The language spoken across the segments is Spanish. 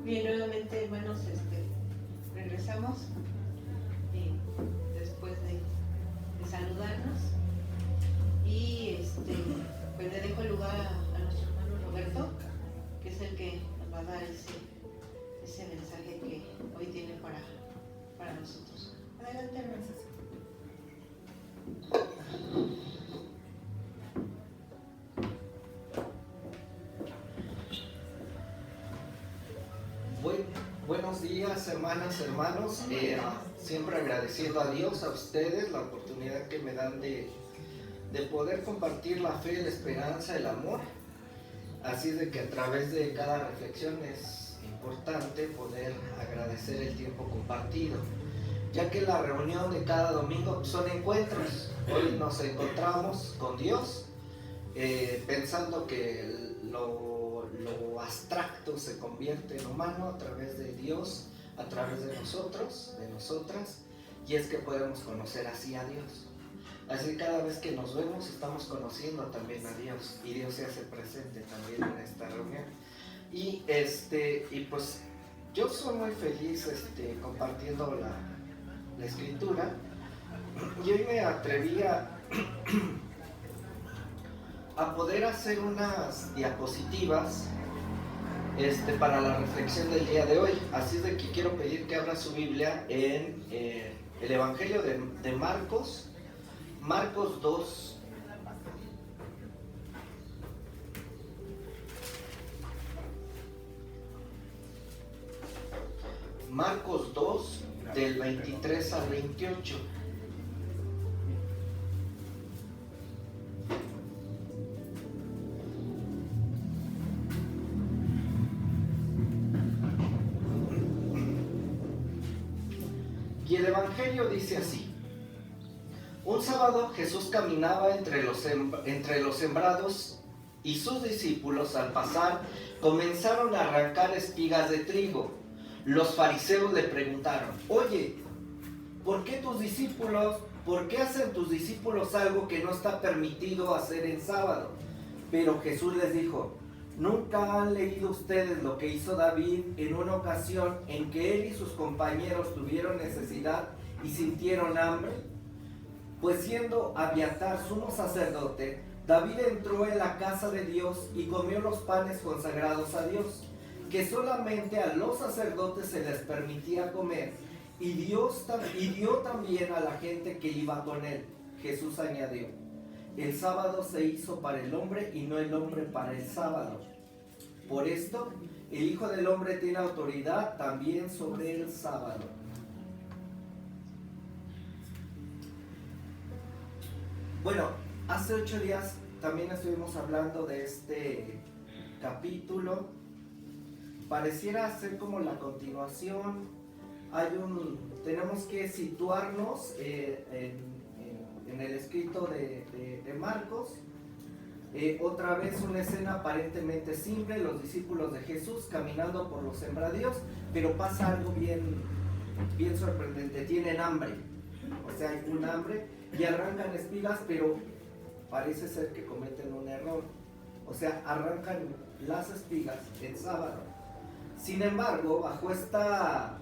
Bien, nuevamente, hermanos, regresamos después de saludarnos y pues le dejo el lugar a nuestro hermano Roberto, que es el que nos va a dar ese mensaje que hoy tiene para nosotros. Adelante, hermanos. Buenos días, hermanas, hermanos. Siempre agradeciendo a Dios, a ustedes, la oportunidad que me dan de poder compartir la fe, la esperanza, el amor. Así de que a través de cada reflexión es importante poder agradecer el tiempo compartido, ya que la reunión de cada domingo son encuentros. Hoy nos encontramos con Dios, pensando que lo abstracto se convierte en humano a través de Dios, a través de nosotros, de nosotras, y es que podemos conocer así a Dios. Así que cada vez que nos vemos estamos conociendo también a Dios, y Dios se hace presente también en esta reunión. Y pues yo soy muy feliz compartiendo la escritura, y hoy me atreví a poder hacer unas diapositivas para la reflexión del día de hoy. Así de que quiero pedir que abra su Biblia en el Evangelio de Marcos, Marcos 2. Marcos 2, del 23 al 28. Y el Evangelio dice así: un sábado Jesús caminaba entre los sembrados, y sus discípulos al pasar comenzaron a arrancar espigas de trigo. Los fariseos le preguntaron: oye, ¿por qué hacen tus discípulos algo que no está permitido hacer en sábado? Pero Jesús les dijo: ¿nunca han leído ustedes lo que hizo David en una ocasión en que él y sus compañeros tuvieron necesidad y sintieron hambre? Pues siendo Abiatar sumo sacerdote, David entró en la casa de Dios y comió los panes consagrados a Dios, que solamente a los sacerdotes se les permitía comer, y dio también a la gente que iba con él. Jesús añadió: el sábado se hizo para el hombre y no el hombre para el sábado. Por esto, el Hijo del Hombre tiene autoridad también sobre el sábado. Bueno, hace 8 días también estuvimos hablando de este capítulo. Pareciera ser como la continuación. Tenemos que situarnos en el escrito de Marcos. Otra vez una escena aparentemente simple: los discípulos de Jesús caminando por los sembradíos, pero pasa algo bien sorprendente. Tienen hambre, o sea, hay un hambre, y arrancan espigas, pero parece ser que cometen un error. O sea, arrancan las espigas el sábado. Sin embargo, bajo esta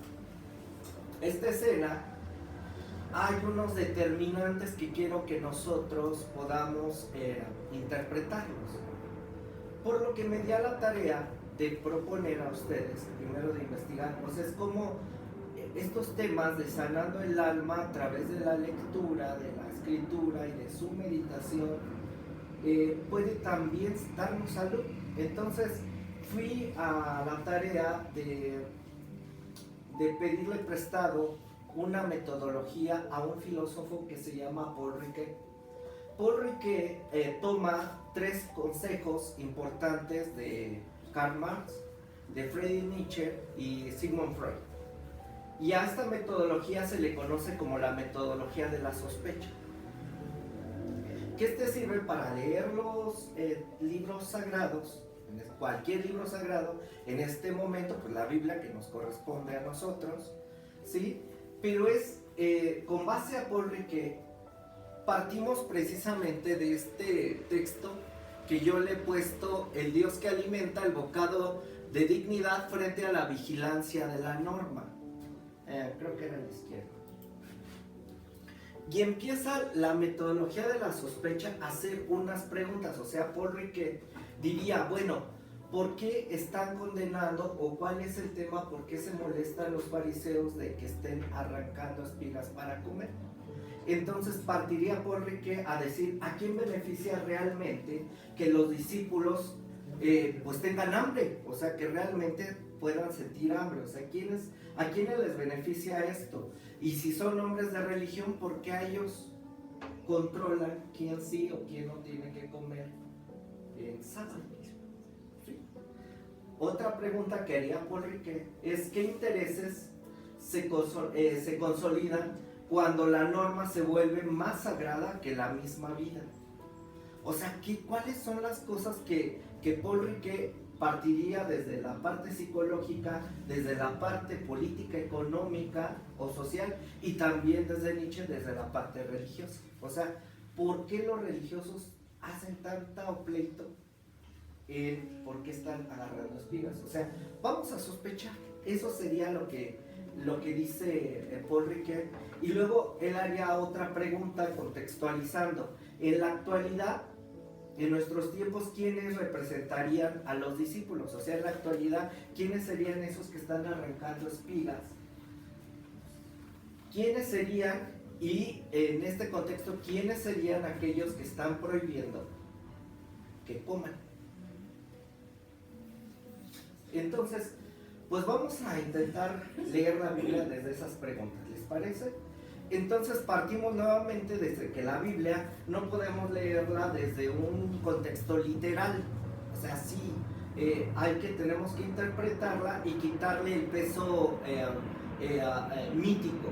escena hay unos determinantes que quiero que nosotros podamos interpretarlos. Por lo que me di a la tarea de proponer a ustedes, primero de investigar, pues es como estos temas de sanando el alma a través de la lectura, de la escritura y de su meditación, puede también darnos salud. Entonces fui a la tarea de pedirle prestado una metodología a un filósofo que se llama Paul Ricoeur. Paul Ricoeur toma 3 consejos importantes de Karl Marx, de Friedrich Nietzsche y Sigmund Freud. Y a esta metodología se le conoce como la metodología de la sospecha. Que sirve para leer los libros sagrados, cualquier libro sagrado, en este momento, pues la Biblia, que nos corresponde a nosotros, ¿sí? Pero es con base a Paul Ricoeur, partimos precisamente de este texto que yo le he puesto: el Dios que alimenta, el bocado de dignidad frente a la vigilancia de la norma. Creo que era a la izquierda. Y empieza la metodología de la sospecha a hacer unas preguntas. O sea, Paul Ricoeur diría, bueno, ¿por qué están condenando o cuál es el tema? ¿Por qué se molestan los fariseos de que estén arrancando espigas para comer? Entonces partiría Paul Ricoeur a decir, ¿a quién beneficia realmente que los discípulos pues tengan hambre? O sea, que realmente puedan sentir hambre. O sea, ¿a quiénes les beneficia esto? Y si son hombres de religión, ¿por qué a ellos controlan quién sí o quién no tiene que comer en sábado? ¿Sí? Otra pregunta que haría Paul Ricoeur es ¿qué intereses se consolidan cuando la norma se vuelve más sagrada que la misma vida? O sea, ¿cuáles son las cosas que Paul Ricoeur partiría desde la parte psicológica, desde la parte política, económica o social, y también desde Nietzsche, desde la parte religiosa? O sea, ¿por qué los religiosos hacen tanta pleito en por qué están agarrando espigas? O sea, vamos a sospechar. Eso sería lo que dice Paul Ricoeur. Y luego él haría otra pregunta contextualizando. En la actualidad, en nuestros tiempos, ¿quiénes representarían a los discípulos? O sea, en la actualidad, ¿quiénes serían esos que están arrancando espigas? ¿Quiénes serían, y en este contexto, quiénes serían aquellos que están prohibiendo que coman? Entonces, pues vamos a intentar leer la Biblia desde esas preguntas, ¿les parece? Entonces partimos nuevamente desde que la Biblia no podemos leerla desde un contexto literal. O sea, sí, tenemos que interpretarla y quitarle el peso mítico.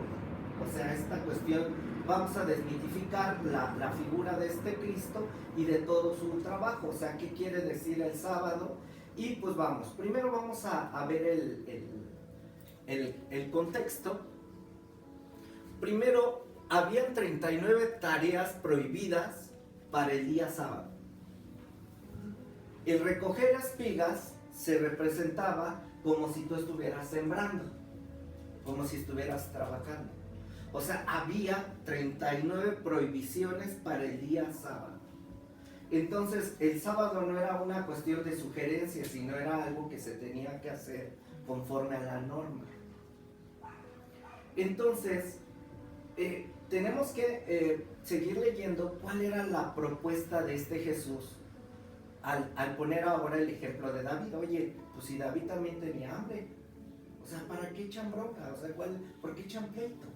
O sea, esta cuestión, vamos a desmitificar la figura de este Cristo y de todo su trabajo. O sea, ¿qué quiere decir el sábado? Y pues vamos, primero vamos a ver el contexto. Primero, habían 39 tareas prohibidas para el día sábado. El recoger espigas se representaba como si tú estuvieras sembrando, como si estuvieras trabajando. O sea, había 39 prohibiciones para el día sábado. Entonces, el sábado no era una cuestión de sugerencia, sino era algo que se tenía que hacer conforme a la norma. Entonces, tenemos que seguir leyendo cuál era la propuesta de este Jesús al poner ahora el ejemplo de David. Oye, pues si David también tenía hambre, o sea, ¿para qué echan bronca? O sea, ¿por qué echan pleito?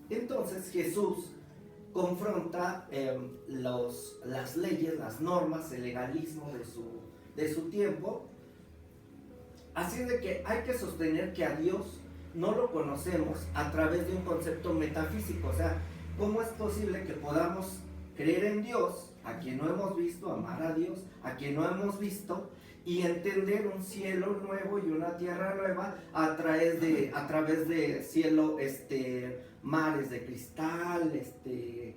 Entonces Jesús confronta las leyes, las normas, el legalismo de su tiempo. Así de que hay que sostener que a Dios no lo conocemos a través de un concepto metafísico. O sea, ¿cómo es posible que podamos creer en Dios, a quien no hemos visto, amar a Dios, a quien no hemos visto, y entender un cielo nuevo y una tierra nueva a través de cielo, mares de cristal,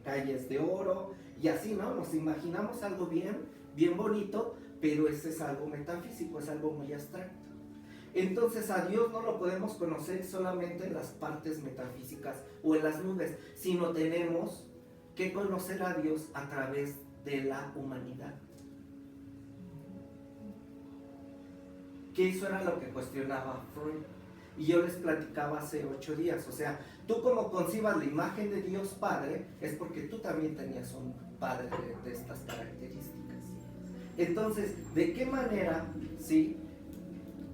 calles de oro, y así, ¿no? Nos imaginamos algo bien bonito, pero ese es algo metafísico, es algo muy abstracto. Entonces a Dios no lo podemos conocer solamente en las partes metafísicas o en las nubes, sino tenemos que conocer a Dios a través de la humanidad. Que eso era lo que cuestionaba Freud. Y yo les platicaba hace 8 días, o sea, tú como concibas la imagen de Dios Padre, es porque tú también tenías un Padre de estas características. Entonces, ¿de qué manera, sí,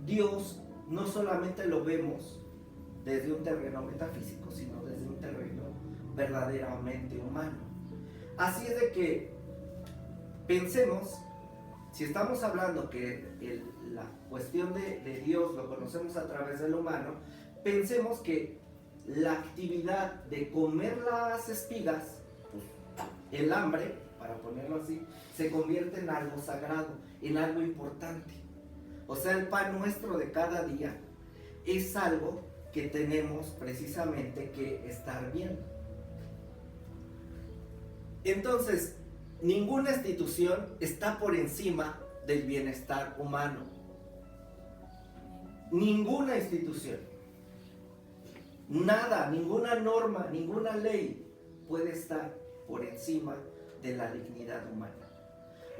Dios no solamente lo vemos desde un terreno metafísico, sino desde un terreno verdaderamente humano? Así es de que pensemos, si estamos hablando que la cuestión de Dios lo conocemos a través del humano, pensemos que la actividad de comer las espigas, el hambre, para ponerlo así, se convierte en algo sagrado, en algo importante. O sea, el pan nuestro de cada día es algo que tenemos precisamente que estar bien. Entonces, ninguna institución está por encima del bienestar humano. ninguna institución, nada, ninguna norma, ninguna ley puede estar por encima de la dignidad humana.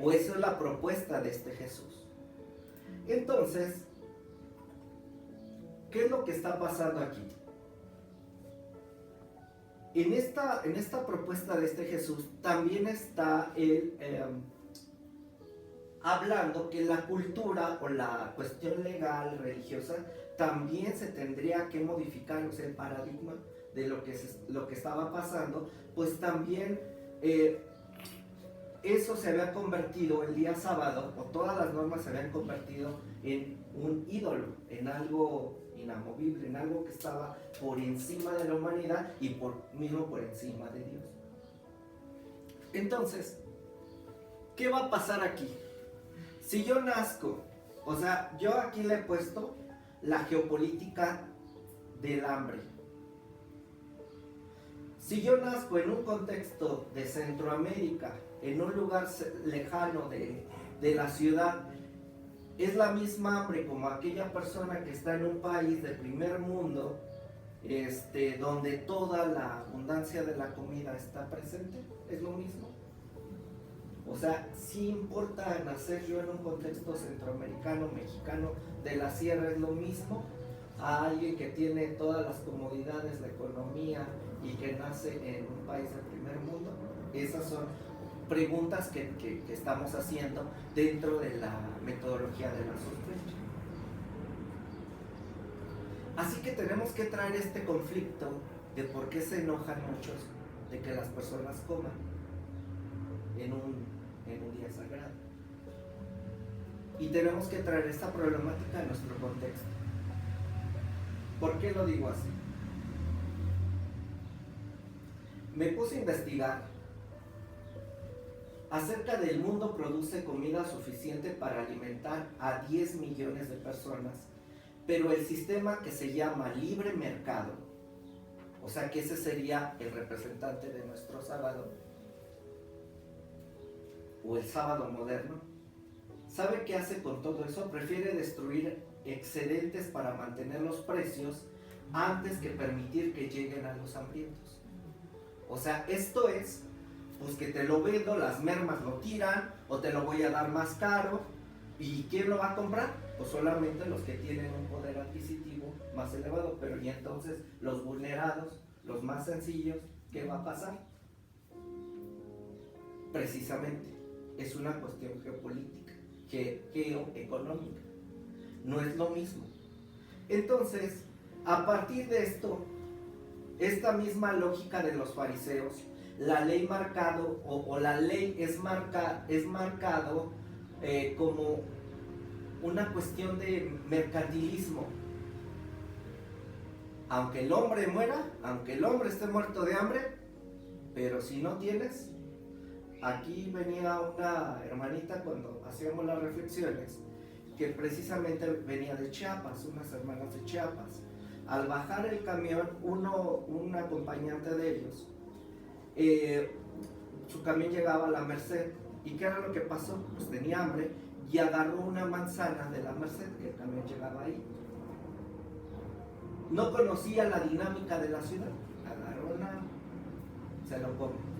O esa es la propuesta de este Jesús. Entonces, ¿qué es lo que está pasando aquí? En esta propuesta de este Jesús también está él hablando que la cultura o la cuestión legal, religiosa, también se tendría que modificar, o sea, el paradigma de lo que estaba pasando, pues también eso se había convertido el día sábado, o todas las normas se habían convertido en un ídolo, en algo inamovible, en algo que estaba por encima de la humanidad y mismo por encima de Dios. Entonces, ¿qué va a pasar aquí? Si yo nazco, o sea, yo aquí le he puesto la geopolítica del hambre. Si yo nazco en un contexto de Centroamérica, en un lugar lejano de la ciudad, es la misma hambre como aquella persona que está en un país de primer mundo, donde toda la abundancia de la comida está presente, es lo mismo. O sea, sí importa nacer yo en un contexto centroamericano, mexicano, de la sierra, es lo mismo a alguien que tiene todas las comodidades, la economía y que nace en un país del primer mundo. Esas son preguntas que estamos haciendo dentro de la metodología de la sospecha. Así que tenemos que traer este conflicto de por qué se enojan muchos de que las personas coman en un día sagrado. Y tenemos que traer esta problemática a nuestro contexto. ¿Por qué lo digo así? Me puse a investigar acerca del mundo produce comida suficiente para alimentar a 10 millones de personas, pero el sistema que se llama libre mercado, o sea que ese sería el representante de nuestro sábado, o el sábado moderno, ¿sabe qué hace con todo eso? Prefiere destruir excedentes para mantener los precios antes que permitir que lleguen a los hambrientos. O sea, esto es, pues que te lo vendo, las mermas lo tiran, o te lo voy a dar más caro, ¿y quién lo va a comprar? Pues solamente los que tienen un poder adquisitivo más elevado, pero y entonces los vulnerados, los más sencillos, ¿qué va a pasar? Precisamente, es una cuestión geopolítica, geoeconómica, no es lo mismo. Entonces, a partir de esto, esta misma lógica de los fariseos, la ley marcado, o la ley es marcado como una cuestión de mercantilismo. Aunque el hombre muera, aunque el hombre esté muerto de hambre, pero si no tienes. Aquí venía una hermanita cuando hacíamos las reflexiones, que precisamente venía de Chiapas, unas hermanas de Chiapas. Al bajar el camión, un acompañante de ellos, su camión llegaba a la Merced. ¿Y qué era lo que pasó? Pues tenía hambre y agarró una manzana de la Merced, que el camión llegaba ahí. No conocía la dinámica de la ciudad, agarró se lo come.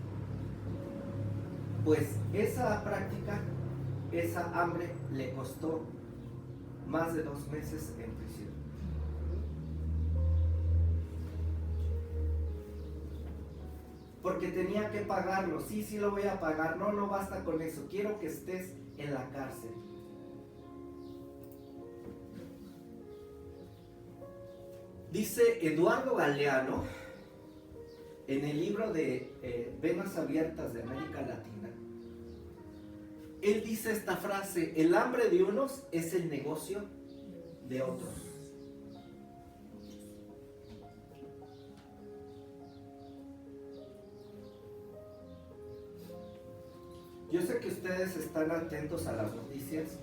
Pues esa práctica, esa hambre le costó más de 2 meses en prisión. Porque tenía que pagarlo. Sí lo voy a pagar. No basta con eso. Quiero que estés en la cárcel. Dice Eduardo Galeano, en el libro de Venas Abiertas de América Latina, él dice esta frase: el hambre de unos es el negocio de otros. Yo sé que ustedes están atentos a las noticias,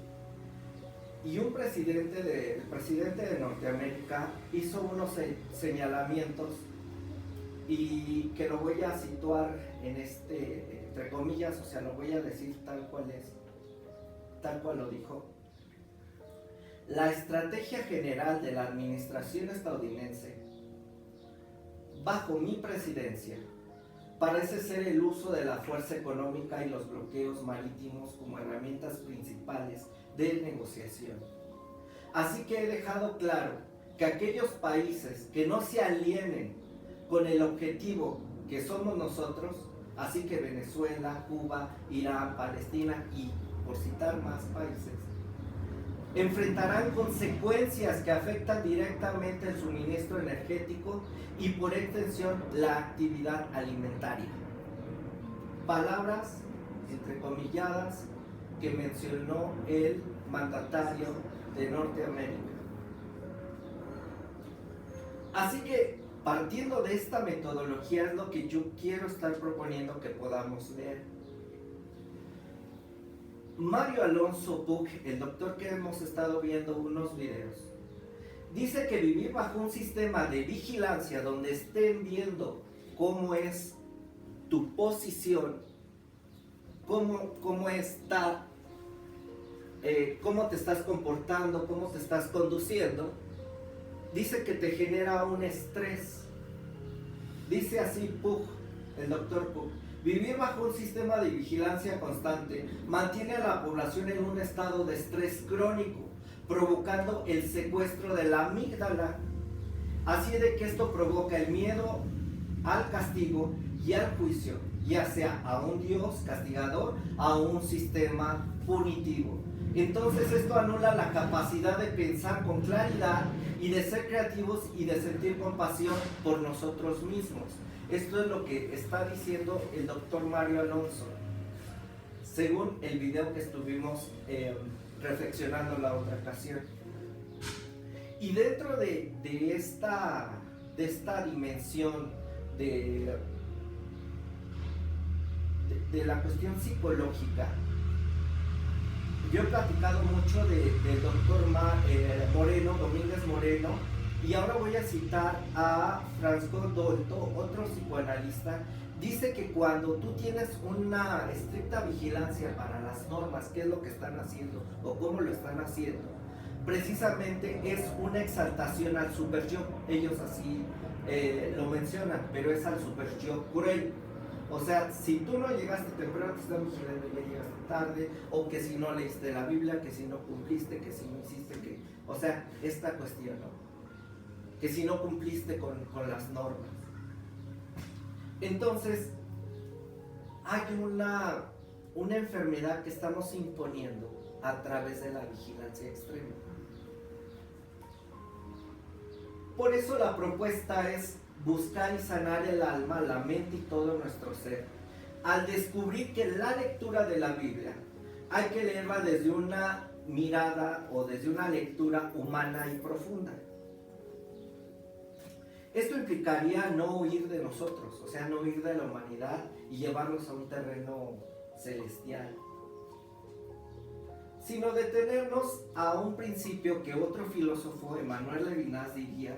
y el presidente de Norteamérica hizo unos señalamientos, y que lo voy a situar en entre comillas, o sea, lo voy a decir tal cual es, tal cual lo dijo. La estrategia general de la administración estadounidense, bajo mi presidencia, parece ser el uso de la fuerza económica y los bloqueos marítimos como herramientas principales de negociación. Así que he dejado claro que aquellos países que no se alienen con el objetivo que somos nosotros, así que Venezuela, Cuba, Irán, Palestina y por citar más países, enfrentarán consecuencias que afectan directamente el suministro energético y por extensión la actividad alimentaria. Palabras entrecomilladas que mencionó el mandatario de Norteamérica. Así que partiendo de esta metodología es lo que yo quiero estar proponiendo que podamos leer. Mario Alonso Puig, el doctor que hemos estado viendo unos videos, dice que vivir bajo un sistema de vigilancia donde estén viendo cómo es tu posición, cómo está, cómo te estás comportando, cómo te estás conduciendo, dice que te genera un estrés. Dice así Puig, el doctor Puig: vivir bajo un sistema de vigilancia constante mantiene a la población en un estado de estrés crónico, provocando el secuestro de la amígdala. Así de que esto provoca el miedo al castigo y al juicio, ya sea a un Dios castigador, a un sistema punitivo. Entonces esto anula la capacidad de pensar con claridad y de ser creativos y de sentir compasión por nosotros mismos. Esto es lo que está diciendo el doctor Mario Alonso, según el video que estuvimos reflexionando la otra ocasión. Y dentro de esta dimensión de la cuestión psicológica, yo he platicado mucho del doctor Moreno, Domínguez Moreno, y ahora voy a citar a Francisco Dolto, otro psicoanalista. Dice que cuando tú tienes una estricta vigilancia para las normas, qué es lo que están haciendo o cómo lo están haciendo, precisamente es una exaltación al super yo. Ellos así lo mencionan, pero es al super yo cruel. O sea, si tú no llegaste temprano, te están vigilando y ya llegaste tarde, o que si no leíste la Biblia, que si no cumpliste, que si no hiciste, que... O sea, esta cuestión, ¿no? Que si no cumpliste con las normas. Entonces, hay una enfermedad que estamos imponiendo a través de la vigilancia extrema. Por eso la propuesta es buscar y sanar el alma, la mente y todo nuestro ser, al descubrir que la lectura de la Biblia hay que leerla desde una mirada o desde una lectura humana y profunda. Esto implicaría no huir de nosotros, o sea, no huir de la humanidad y llevarnos a un terreno celestial, sino detenernos a un principio que otro filósofo, Emmanuel Levinas, diría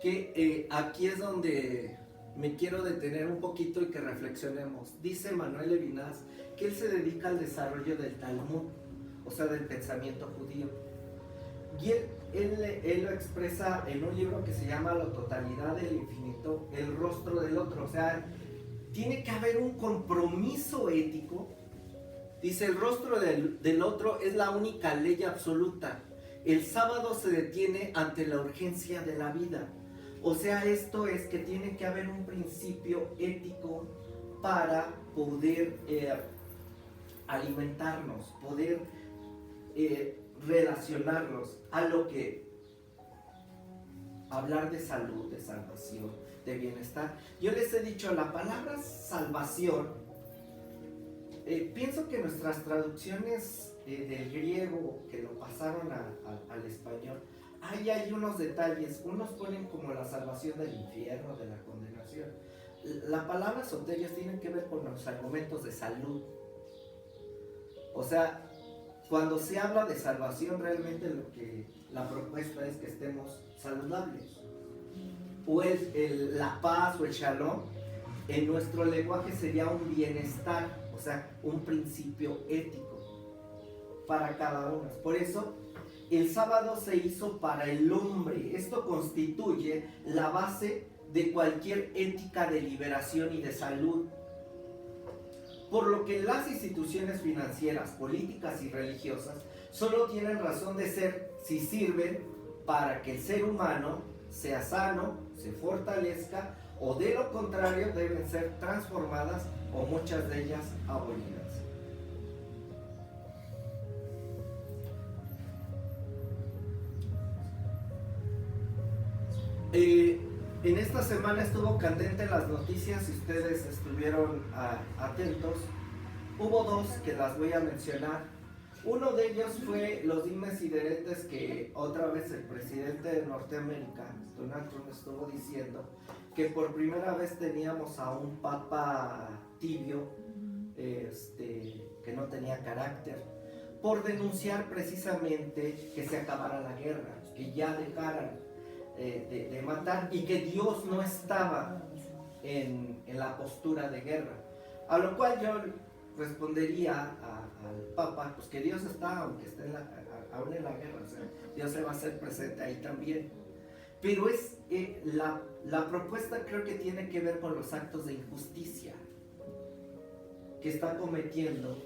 que aquí es donde me quiero detener un poquito y que reflexionemos. Dice Emmanuel Levinas que él se dedica al desarrollo del Talmud, o sea, del pensamiento judío. Y él lo expresa en un libro que se llama La totalidad del infinito, el rostro del otro. O sea, tiene que haber un compromiso ético. Dice, el rostro del otro es la única ley absoluta. El sábado se detiene ante la urgencia de la vida. O sea, esto es que tiene que haber un principio ético para poder alimentarnos, poder relacionarnos a lo que hablar de salud, de salvación, de bienestar. Yo les he dicho, la palabra salvación, pienso que nuestras traducciones del griego que lo pasaron al español, ahí hay unos detalles. Unos ponen como la salvación del infierno, de la condenación. La palabra soterios tiene que ver con los argumentos de salud. O sea, cuando se habla de salvación, realmente lo que la propuesta es que estemos saludables. O la paz o el shalom, en nuestro lenguaje sería un bienestar, o sea, un principio ético para cada uno. Por eso, el sábado se hizo para el hombre. Esto constituye la base de cualquier ética de liberación y de salud. Por lo que las instituciones financieras, políticas y religiosas solo tienen razón de ser si sirven para que el ser humano sea sano, se fortalezca, o de lo contrario deben ser transformadas o muchas de ellas abolidas. En esta semana estuvo candente las noticias, si ustedes estuvieron atentos. Hubo dos que las voy a mencionar. Uno de ellos fue los dimes y diretes que otra vez el presidente de Norteamérica, Donald Trump, estuvo diciendo que por primera vez teníamos a un papa tibio, que no tenía carácter, por denunciar precisamente que se acabara la guerra, que ya dejaran de matar y que Dios no estaba en la postura de guerra. A lo cual yo respondería al Papa, pues que Dios está, aunque esté aún en la guerra, o sea, Dios se va a hacer presente ahí también. Pero es la propuesta creo que tiene que ver con los actos de injusticia que están cometiendo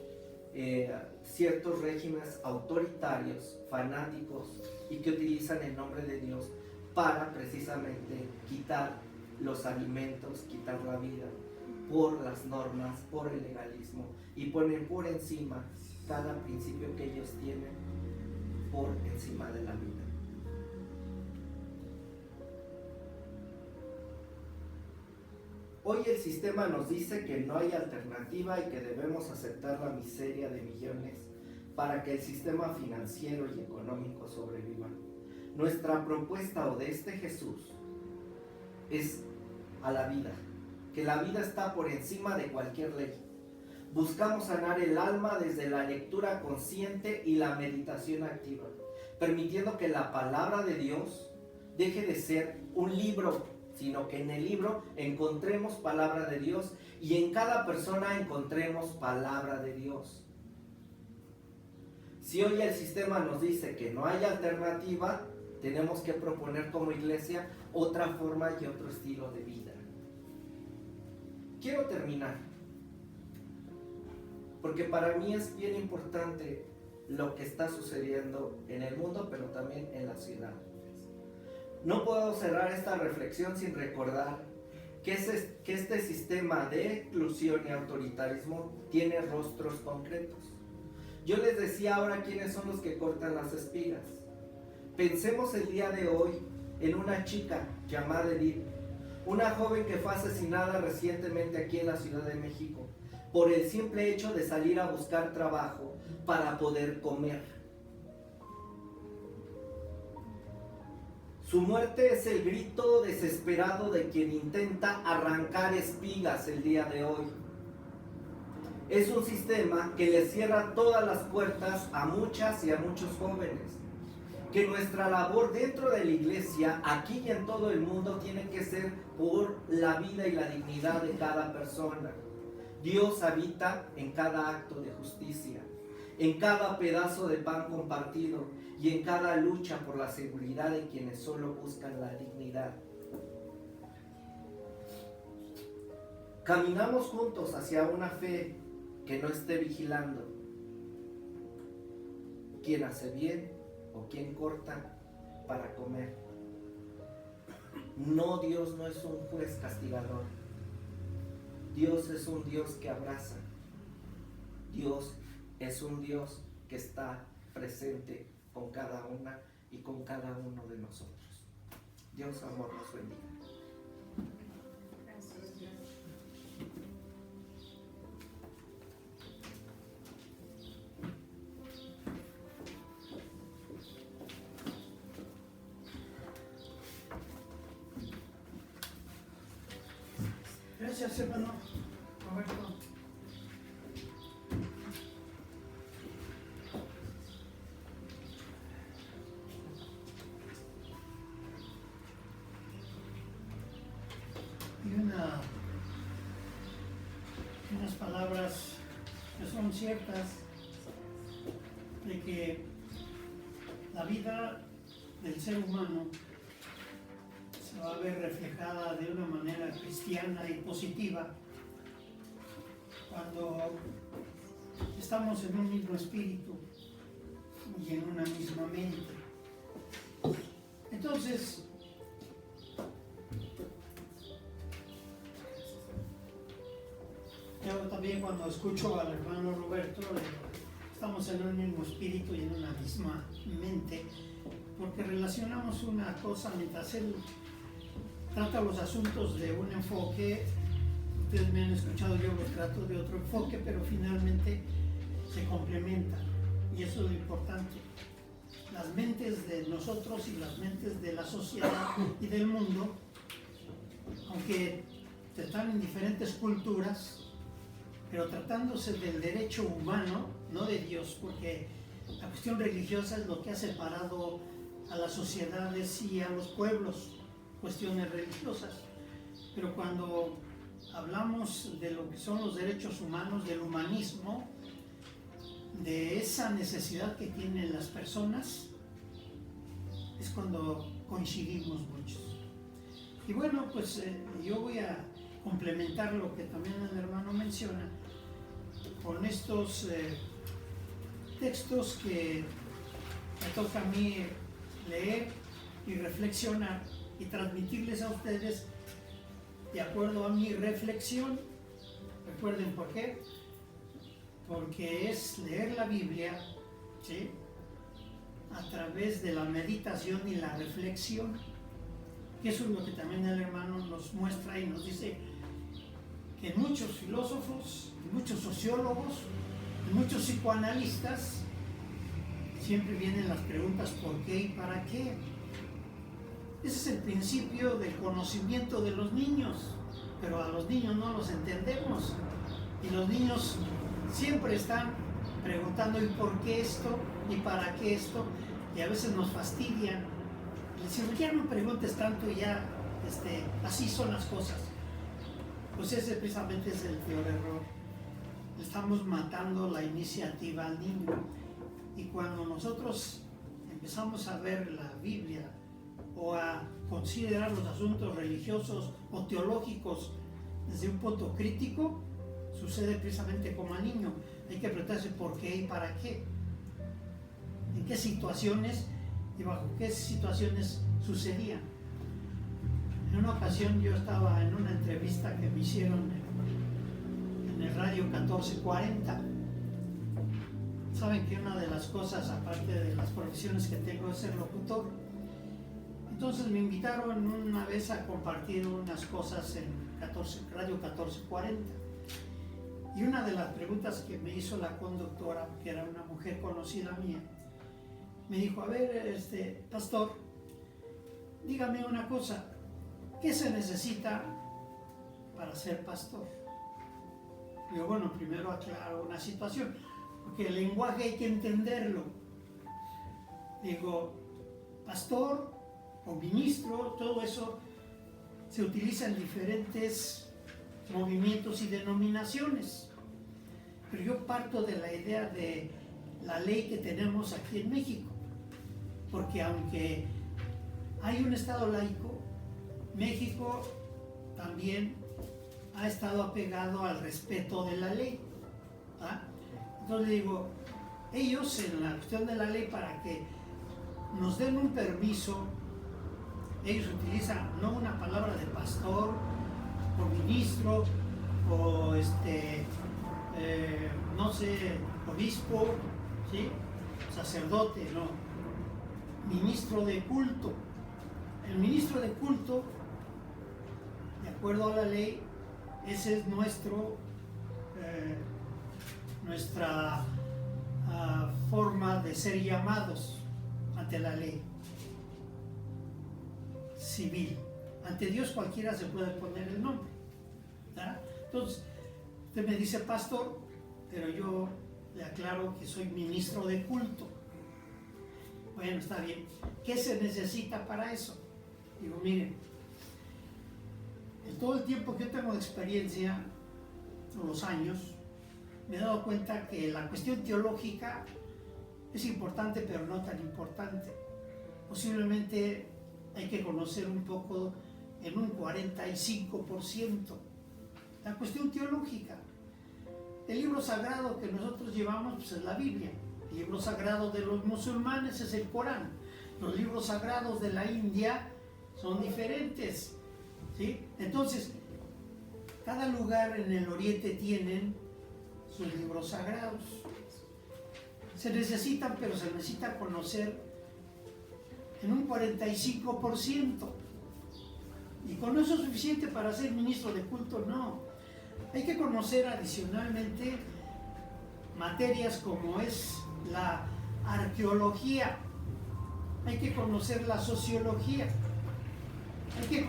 ciertos regímenes autoritarios, fanáticos, y que utilizan el nombre de Dios para precisamente quitar los alimentos, quitar la vida por las normas, por el legalismo, y ponen por encima cada principio que ellos tienen por encima de la vida. Hoy el sistema nos dice que no hay alternativa y que debemos aceptar la miseria de millones para que el sistema financiero y económico sobreviva. Nuestra propuesta o de este Jesús es a la vida, que la vida está por encima de cualquier ley. Buscamos sanar el alma desde la lectura consciente y la meditación activa, permitiendo que la palabra de Dios deje de ser un libro, sino que en el libro encontremos palabra de Dios y en cada persona encontremos palabra de Dios. Si hoy el sistema nos dice que no hay alternativa, tenemos que proponer como iglesia otra forma y otro estilo de vida. Quiero terminar, porque para mí es bien importante lo que está sucediendo en el mundo, pero también en la ciudad. No puedo cerrar esta reflexión sin recordar que este sistema de exclusión y autoritarismo tiene rostros concretos. Yo les decía ahora quiénes son los que cortan las espigas. Pensemos el día de hoy en una chica llamada Edith, una joven que fue asesinada recientemente aquí en la Ciudad de México por el simple hecho de salir a buscar trabajo para poder comer. Su muerte es el grito desesperado de quien intenta arrancar espigas el día de hoy. Es un sistema que le cierra todas las puertas a muchas y a muchos jóvenes. Que nuestra labor dentro de la iglesia, aquí y en todo el mundo, tiene que ser por la vida y la dignidad de cada persona. Dios habita en cada acto de justicia, en cada pedazo de pan compartido y en cada lucha por la seguridad de quienes solo buscan la dignidad. Caminamos juntos hacia una fe que no esté vigilando quién hace bien o quién corta para comer. No, Dios no es un juez castigador. Dios es un Dios que abraza. Dios es un Dios que está presente con cada una y con cada uno de nosotros. Dios, amor, nos bendiga. Gracias, hermano Roberto. Y unas palabras que son ciertas, de que la vida del ser humano se va a ver reflejada de una manera cristiana y positiva cuando estamos en un mismo espíritu y en una misma mente. Entonces, yo también cuando escucho al hermano Roberto, estamos en un mismo espíritu y en una misma mente, porque relacionamos una cosa mientras él trata los asuntos de un enfoque. Ustedes me han escuchado, yo los trato de otro enfoque, pero finalmente se complementan, y eso es lo importante. Las mentes de nosotros y las mentes de la sociedad y del mundo, aunque están en diferentes culturas, pero tratándose del derecho humano, no de Dios, porque la cuestión religiosa es lo que ha separado a las sociedades y a los pueblos, cuestiones religiosas. Pero cuando hablamos de lo que son los derechos humanos, del humanismo, de esa necesidad que tienen las personas, es cuando coincidimos muchos. Y bueno, pues yo voy a complementar lo que también el hermano menciona con estos textos que me toca a mí leer y reflexionar y transmitirles a ustedes de acuerdo a mi reflexión. Recuerden por qué. Porque es leer la Biblia, ¿sí?, a través de la meditación y la reflexión, que eso es lo que también el hermano nos muestra y nos dice que muchos filósofos, muchos sociólogos, muchos psicoanalistas, siempre vienen las preguntas ¿por qué y para qué? Ese es el principio del conocimiento de los niños, pero a los niños no los entendemos, y los niños siempre están preguntando ¿y por qué esto? ¿Y para qué esto? Y a veces nos fastidian. Les decimos, ya no preguntes tanto, ya así son las cosas. Pues ese precisamente es el peor error. Estamos matando la iniciativa al niño. Y cuando nosotros empezamos a ver la Biblia o a considerar los asuntos religiosos o teológicos desde un punto crítico, sucede precisamente como al niño. Hay que preguntarse por qué y para qué. En qué situaciones y bajo qué situaciones sucedían. En una ocasión yo estaba en una entrevista que me hicieron en el radio 1440. Saben que una de las cosas, aparte de las profesiones que tengo, es ser locutor. Entonces me invitaron una vez a compartir unas cosas en radio 1440. Y una de las preguntas que me hizo la conductora, que era una mujer conocida mía, me dijo, a ver, pastor, dígame una cosa, ¿qué se necesita para ser pastor? Digo, bueno, primero aclaro una situación, porque el lenguaje hay que entenderlo. Digo, pastor o ministro, todo eso se utiliza en diferentes movimientos y denominaciones. Pero yo parto de la idea de la ley que tenemos aquí en México, porque aunque hay un estado laico, México también ha estado apegado al respeto de la ley, ¿ah? Entonces digo, ellos en la cuestión de la ley, para que nos den un permiso, ellos utilizan no una palabra de pastor o ministro o no sé, obispo, ¿sí?, sacerdote, no, ministro de culto. El ministro de culto, de acuerdo a la ley, ese es nuestra forma de ser llamados ante la ley civil. Ante Dios cualquiera se puede poner el nombre, ¿verdad? Entonces, usted me dice pastor, pero yo le aclaro que soy ministro de culto. Bueno, está bien. ¿Qué se necesita para eso? Digo, miren, en todo el tiempo que yo tengo de experiencia, los años, me he dado cuenta que la cuestión teológica es importante, pero no tan importante. Posiblemente hay que conocer un poco en un 45%. La cuestión teológica. El libro sagrado que nosotros llevamos pues, es la Biblia. El libro sagrado de los musulmanes es el Corán. Los libros sagrados de la India son diferentes, ¿sí? Entonces, cada lugar en el Oriente tienen sus libros sagrados. Se necesitan, pero se necesita conocer en un 45%. Y con eso es suficiente para ser ministro de culto, no. Hay que conocer adicionalmente materias como es la arqueología, hay que conocer la sociología, hay que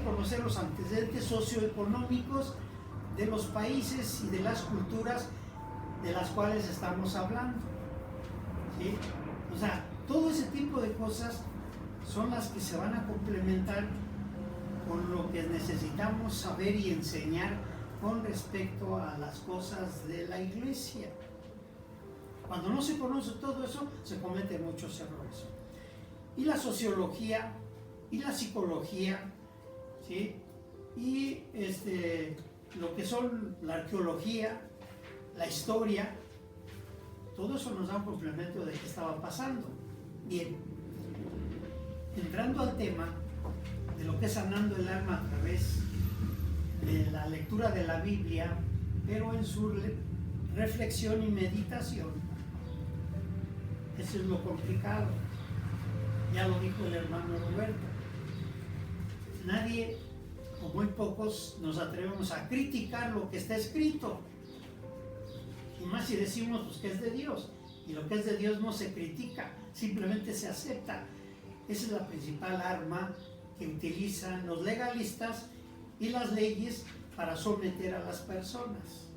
conocer los antecedentes socioeconómicos de los países y de las culturas de las cuales estamos hablando, ¿sí? O sea, todo ese tipo de cosas son las que se van a complementar con lo que necesitamos saber y enseñar con respecto a las cosas de la iglesia. Cuando no se conoce todo eso, se cometen muchos errores. Y la sociología, y la psicología, ¿sí? Y lo que son la arqueología, la historia, todo eso nos da un complemento de qué estaba pasando. Bien, entrando al tema de lo que es sanando el alma a través de la lectura de la Biblia, pero en su reflexión y meditación. Eso es lo complicado. Ya lo dijo el hermano Roberto. Nadie, o muy pocos, nos atrevemos a criticar lo que está escrito. Y más si decimos pues, que es de Dios. Y lo que es de Dios no se critica, simplemente se acepta. Esa es la principal arma que utilizan los legalistas y las leyes para someter a las personas.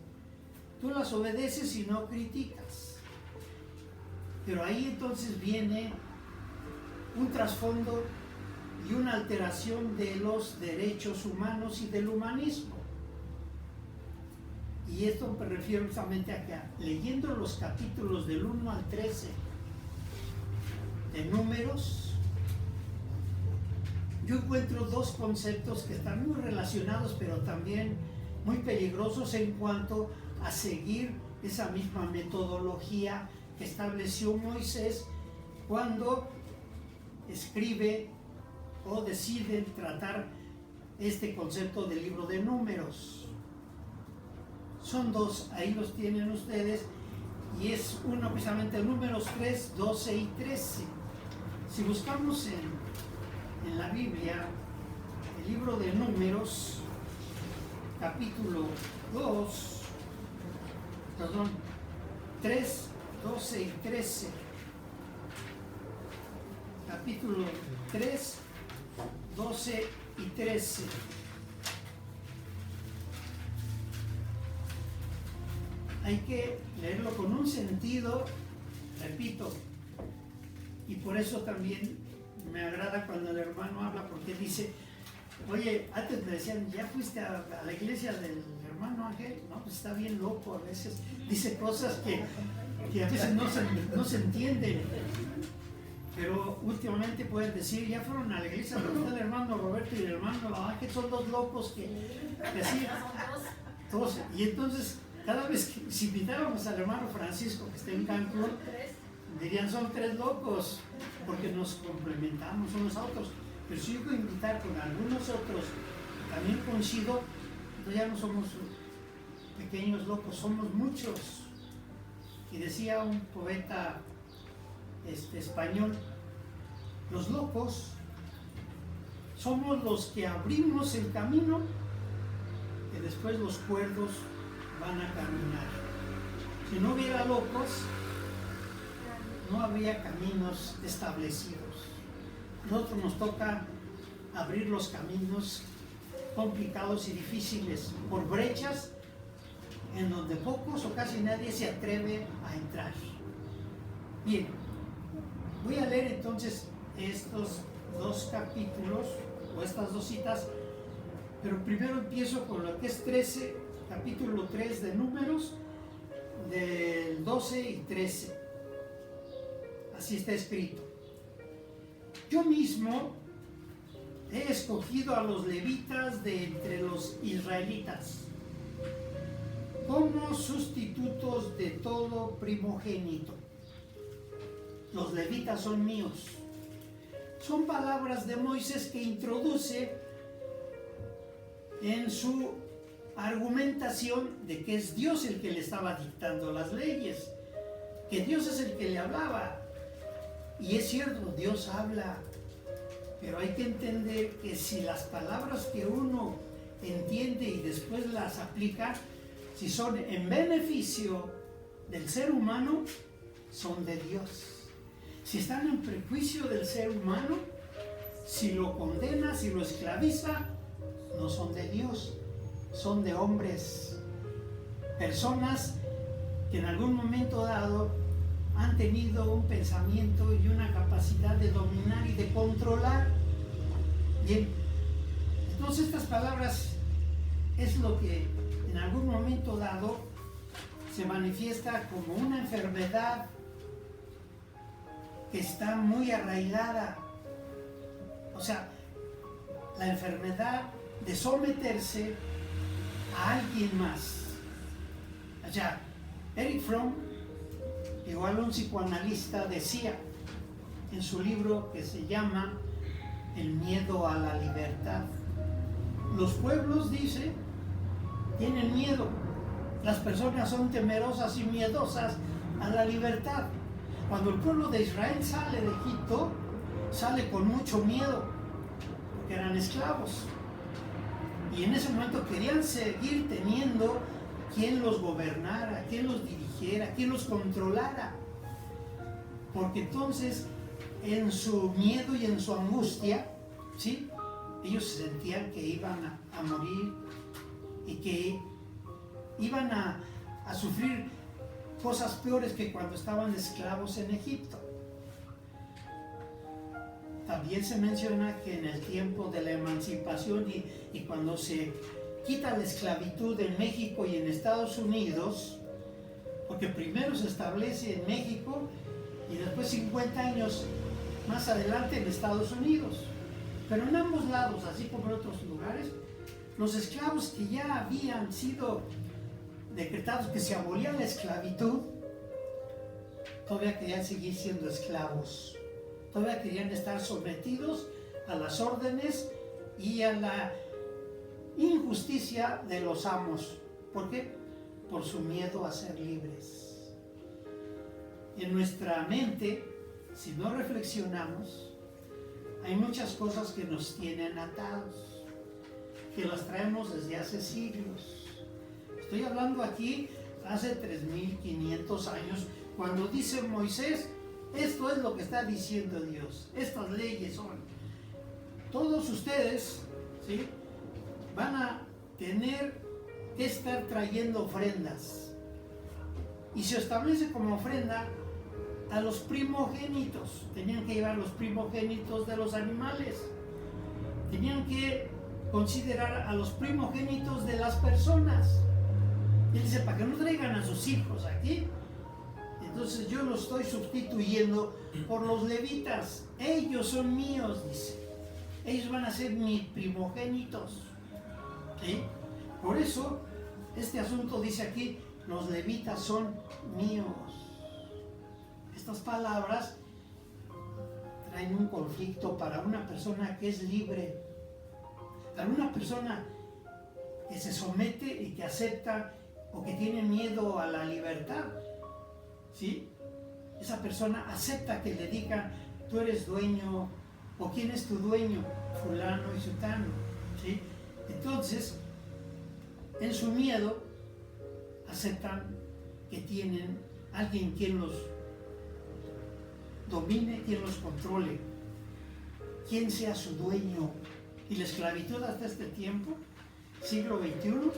Tú las obedeces y no criticas. Pero ahí entonces viene un trasfondo y una alteración de los derechos humanos y del humanismo. Y esto me refiero justamente a que leyendo los capítulos del 1 al 13 de Números, yo encuentro dos conceptos que están muy relacionados, pero también muy peligrosos en cuanto a seguir esa misma metodología que estableció Moisés cuando escribe o decide tratar este concepto del libro de Números. Son dos, ahí los tienen ustedes, y es uno precisamente Números 3, 12 y 13. Si buscamos en la Biblia, el libro de Números, capítulo 3, 12 y 13. Capítulo 3, 12 y 13. Hay que leerlo con un sentido, repito, y por eso también me agrada cuando el hermano habla, porque dice, oye, antes me decían, ¿ya fuiste a la iglesia del hermano Ángel? No, pues está bien loco a veces, dice cosas que a veces no se entienden, pero últimamente pueden decir, ya fueron a la iglesia donde está el hermano Roberto y el hermano Ángel, son dos locos que así, todos, y entonces cada vez que si invitáramos al hermano Francisco que está en Cancún, dirían son tres locos, porque nos complementamos unos a otros. Pero si yo puedo invitar con algunos otros, también coincido, entonces ya no somos pequeños locos, somos muchos. Y decía un poeta español, los locos somos los que abrimos el camino que después los cuerdos van a caminar. Si no hubiera locos, no habría caminos establecidos. Nosotros nos toca abrir los caminos complicados y difíciles por brechas en donde pocos o casi nadie se atreve a entrar. Bien, voy a leer entonces estos dos capítulos o estas dos citas, pero primero empiezo con lo que es 13, capítulo 3 de Números, del 12 y 13. así está escrito. Yo mismo he escogido a los levitas de entre los israelitas como sustitutos de todo primogénito. Los levitas son míos. Son palabras de Moisés que introduce en su argumentación de que es Dios el que le estaba dictando las leyes, que Dios es el que le hablaba. Y es cierto, Dios habla, pero hay que entender que si las palabras que uno entiende y después las aplica, si son en beneficio del ser humano, son de Dios. Si están en prejuicio del ser humano, si lo condena, si lo esclaviza, no son de Dios, son de hombres, personas que en algún momento dado han tenido un pensamiento y una capacidad de dominar y de controlar. Bien, entonces estas palabras es lo que en algún momento dado se manifiesta como una enfermedad que está muy arraigada. O sea, la enfermedad de someterse a alguien más. O sea, Erich Fromm, igual un psicoanalista, decía en su libro que se llama El miedo a la libertad. Los pueblos, dice, tienen miedo. Las personas son temerosas y miedosas a la libertad. Cuando el pueblo de Israel sale de Egipto, sale con mucho miedo, porque eran esclavos. Y en ese momento querían seguir teniendo quien los gobernara, quien los dirigiera, quien los controlara. Porque entonces, en su miedo y en su angustia, ¿sí?, ellos sentían que iban a morir y que iban a sufrir cosas peores que cuando estaban esclavos en Egipto. También se menciona que en el tiempo de la emancipación y cuando se quita la esclavitud en México y en Estados Unidos, porque primero se establece en México y después 50 años más adelante en Estados Unidos. Pero en ambos lados, así como en otros lugares, los esclavos que ya habían sido decretados que se abolía la esclavitud, todavía querían seguir siendo esclavos, todavía querían estar sometidos a las órdenes y a la injusticia de los amos. ¿Por qué? Por su miedo a ser libres. En nuestra mente, si no reflexionamos, hay muchas cosas que nos tienen atados, que las traemos desde hace siglos. Estoy hablando aquí hace 3.500 años, cuando dice Moisés, esto es lo que está diciendo Dios, estas leyes son. Todos ustedes, ¿sí?, van a tener que estar trayendo ofrendas. Y se establece como ofrenda a los primogénitos. Tenían que llevar los primogénitos de los animales. Tenían que considerar a los primogénitos de las personas. Y él dice, para que no traigan a sus hijos aquí, entonces yo los estoy sustituyendo por los levitas. Ellos son míos, dice. Ellos van a ser mis primogénitos. ¿Sí? Por eso, este asunto dice aquí, los levitas son míos. Estas palabras traen un conflicto para una persona que es libre, para una persona que se somete y que acepta o que tiene miedo a la libertad, ¿sí? Esa persona acepta que le digan, tú eres dueño, o quién es tu dueño, fulano y sutano, ¿sí? Entonces, en su miedo, aceptan que tienen alguien quien los domine, quien los controle, quien sea su dueño. Y la esclavitud hasta este tiempo, siglo XXI,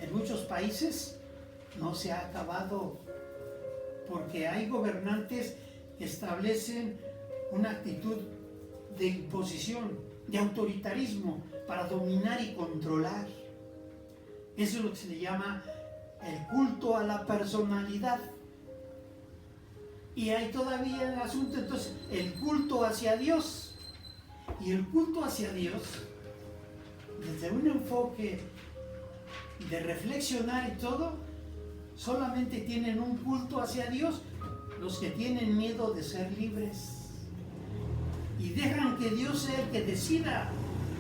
en muchos países no se ha acabado, porque hay gobernantes que establecen una actitud de imposición, de autoritarismo, para dominar y controlar. Eso es lo que se le llama el culto a la personalidad. Y hay todavía el asunto, entonces, el culto hacia Dios. Y el culto hacia Dios, desde un enfoque de reflexionar y todo, solamente tienen un culto hacia Dios los que tienen miedo de ser libres. Y dejan que Dios sea el que decida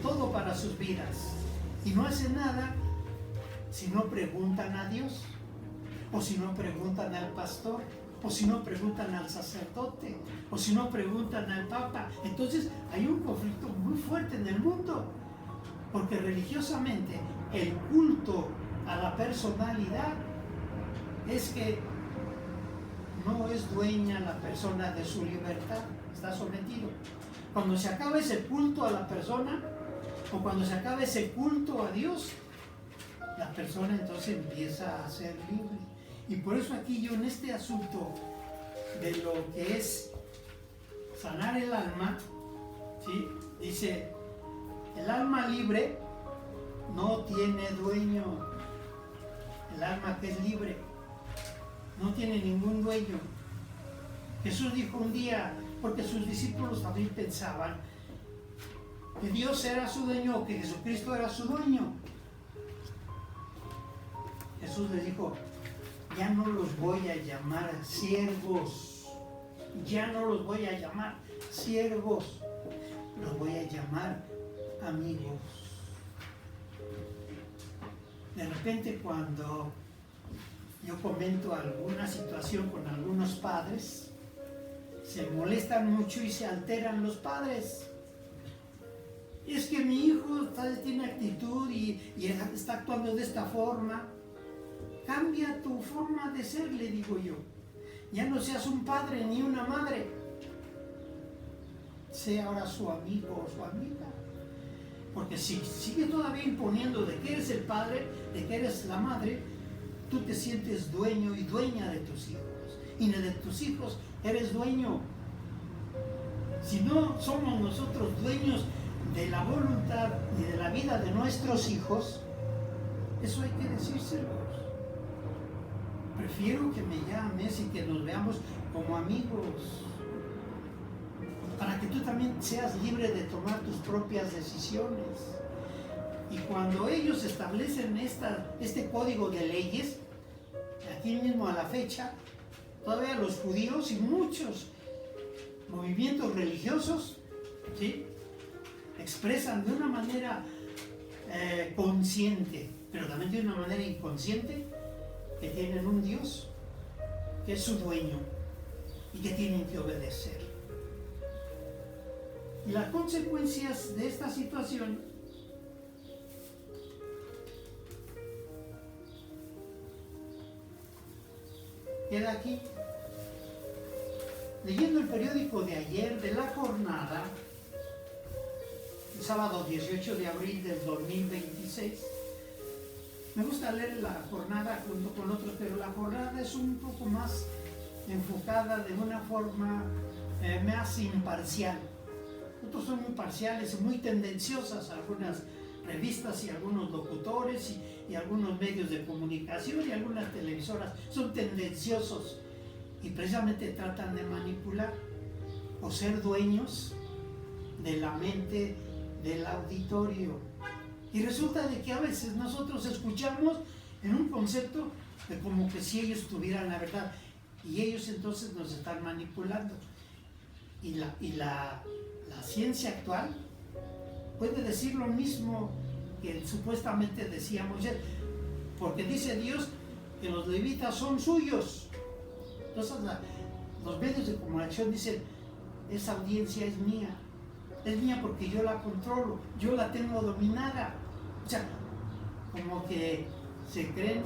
todo para sus vidas. Y no hacen nada si no preguntan a Dios, o si no preguntan al pastor, o si no preguntan al sacerdote, o si no preguntan al papa. Entonces hay un conflicto muy fuerte en el mundo, porque religiosamente el culto a la personalidad es que no es dueña la persona de su libertad, está sometido. Cuando se acaba ese culto a la persona, o cuando se acaba ese culto a Dios, la persona entonces empieza a ser libre. Y por eso aquí yo en este asunto de lo que es sanar el alma, ¿sí? Dice, el alma libre no tiene dueño. El alma que es libre no tiene ningún dueño. Jesús dijo un día, porque sus discípulos también pensaban que Dios era su dueño, que Jesucristo era su dueño. Jesús les dijo, ya no los voy a llamar siervos, ya no los voy a llamar siervos, los voy a llamar amigos. De repente cuando yo comento alguna situación con algunos padres, se molestan mucho y se alteran los padres. Es que mi hijo tiene actitud y está actuando de esta forma. Cambia tu forma de ser, le digo yo. Ya no seas un padre ni una madre. Sé ahora su amigo o su amiga. Porque si sigue todavía imponiendo de que eres el padre, de que eres la madre, tú te sientes dueño y dueña de tus hijos. Y de tus hijos eres dueño. Si no somos nosotros dueños de la voluntad y de la vida de nuestros hijos, eso hay que decírselos. Prefiero que me llames y que nos veamos como amigos, para que tú también seas libre de tomar tus propias decisiones. Y cuando ellos establecen este código de leyes, aquí mismo a la fecha, todavía los judíos y muchos movimientos religiosos, ¿sí?, expresan de una manera consciente, pero también de una manera inconsciente, que tienen un Dios que es su dueño y que tienen que obedecer. Y las consecuencias de esta situación queda aquí. Leyendo el periódico de ayer de La Jornada, el sábado 18 de abril del 2026, me gusta leer La Jornada junto con otros, pero La Jornada es un poco más enfocada de una forma más imparcial. Otros son muy parciales, muy tendenciosas, algunas revistas y algunos locutores y algunos medios de comunicación y algunas televisoras son tendenciosos y precisamente tratan de manipular o ser dueños de la mente del auditorio. Y resulta de que a veces nosotros escuchamos en un concepto de como que si ellos tuvieran la verdad y ellos entonces nos están manipulando. Y la ciencia actual puede decir lo mismo que supuestamente decía Moisés, porque dice Dios que los levitas son suyos. Entonces los medios de comunicación dicen, esa audiencia es mía porque yo la controlo, yo la tengo dominada. O sea, como que se creen,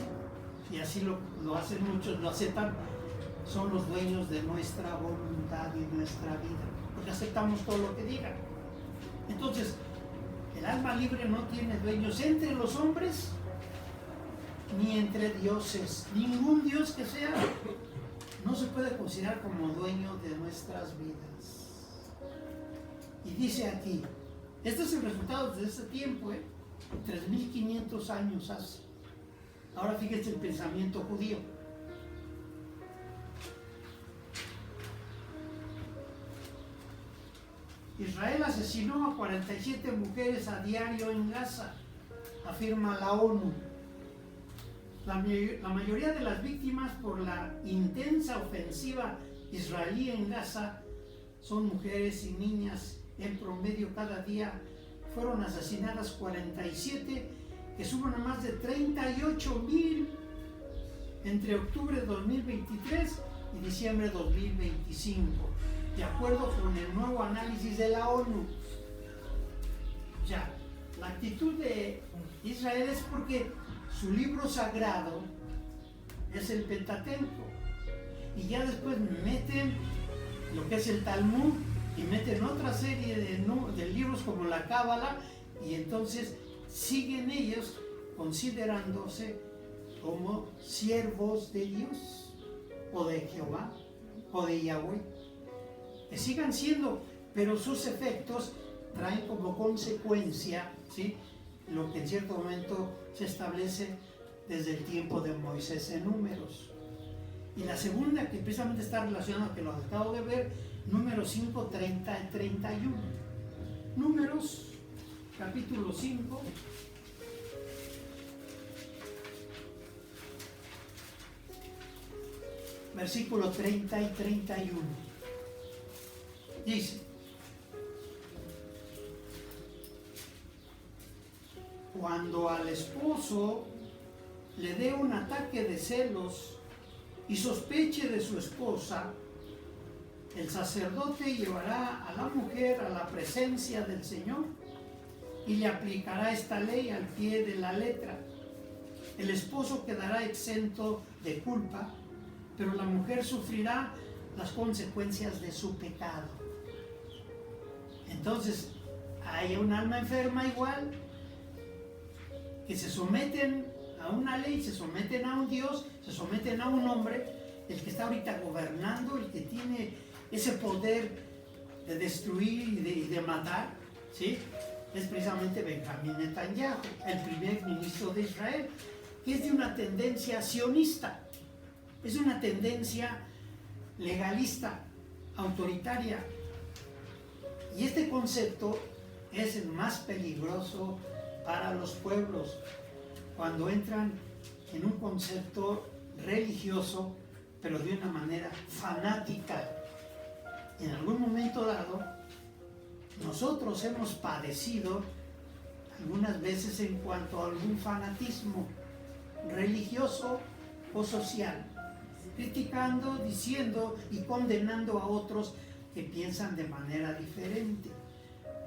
y así lo hacen muchos, lo aceptan, son los dueños de nuestra voluntad y nuestra vida, porque aceptamos todo lo que digan. Entonces, el alma libre no tiene dueños entre los hombres ni entre dioses. Ningún dios que sea no se puede considerar como dueño de nuestras vidas. Y dice aquí, este es el resultado de este tiempo, 3.500 años hace. Ahora fíjense el pensamiento judío. Israel asesinó a 47 mujeres a diario en Gaza, afirma la ONU. La mayoría de las víctimas por la intensa ofensiva israelí en Gaza son mujeres y niñas. En promedio cada día fueron asesinadas 47, que suman a más de 38,000 entre octubre de 2023 y diciembre de 2025, de acuerdo con el nuevo análisis de la ONU. Ya, la actitud de Israel es porque su libro sagrado es el Pentateuco, y ya después meten lo que es el Talmud y meten otra serie de libros como la Cábala, y entonces siguen ellos considerándose como siervos de Dios o de Jehová o de Yahweh, que sigan siendo, pero sus efectos traen como consecuencia, ¿sí?, lo que en cierto momento se establece desde el tiempo de Moisés en Números. Y la segunda, que precisamente está relacionada, que lo acabo de ver, Números 5, 30 y 31. Números, capítulo 5. Versículo 30 y 31. Dice: cuando al esposo le dé un ataque de celos y sospeche de su esposa, el sacerdote llevará a la mujer a la presencia del Señor y le aplicará esta ley al pie de la letra. El esposo quedará exento de culpa, pero la mujer sufrirá las consecuencias de su pecado. Entonces, hay un alma enferma igual, que se someten a una ley, se someten a un Dios, se someten a un hombre, el que está ahorita gobernando, el que tiene ese poder de destruir y de matar, ¿sí?, es precisamente Benjamín Netanyahu, el primer ministro de Israel, que es de una tendencia sionista, es una tendencia legalista, autoritaria. Y este concepto es el más peligroso para los pueblos, cuando entran en un concepto religioso, pero de una manera fanática. En algún momento dado, nosotros hemos padecido algunas veces en cuanto a algún fanatismo religioso o social, criticando, diciendo y condenando a otros que piensan de manera diferente.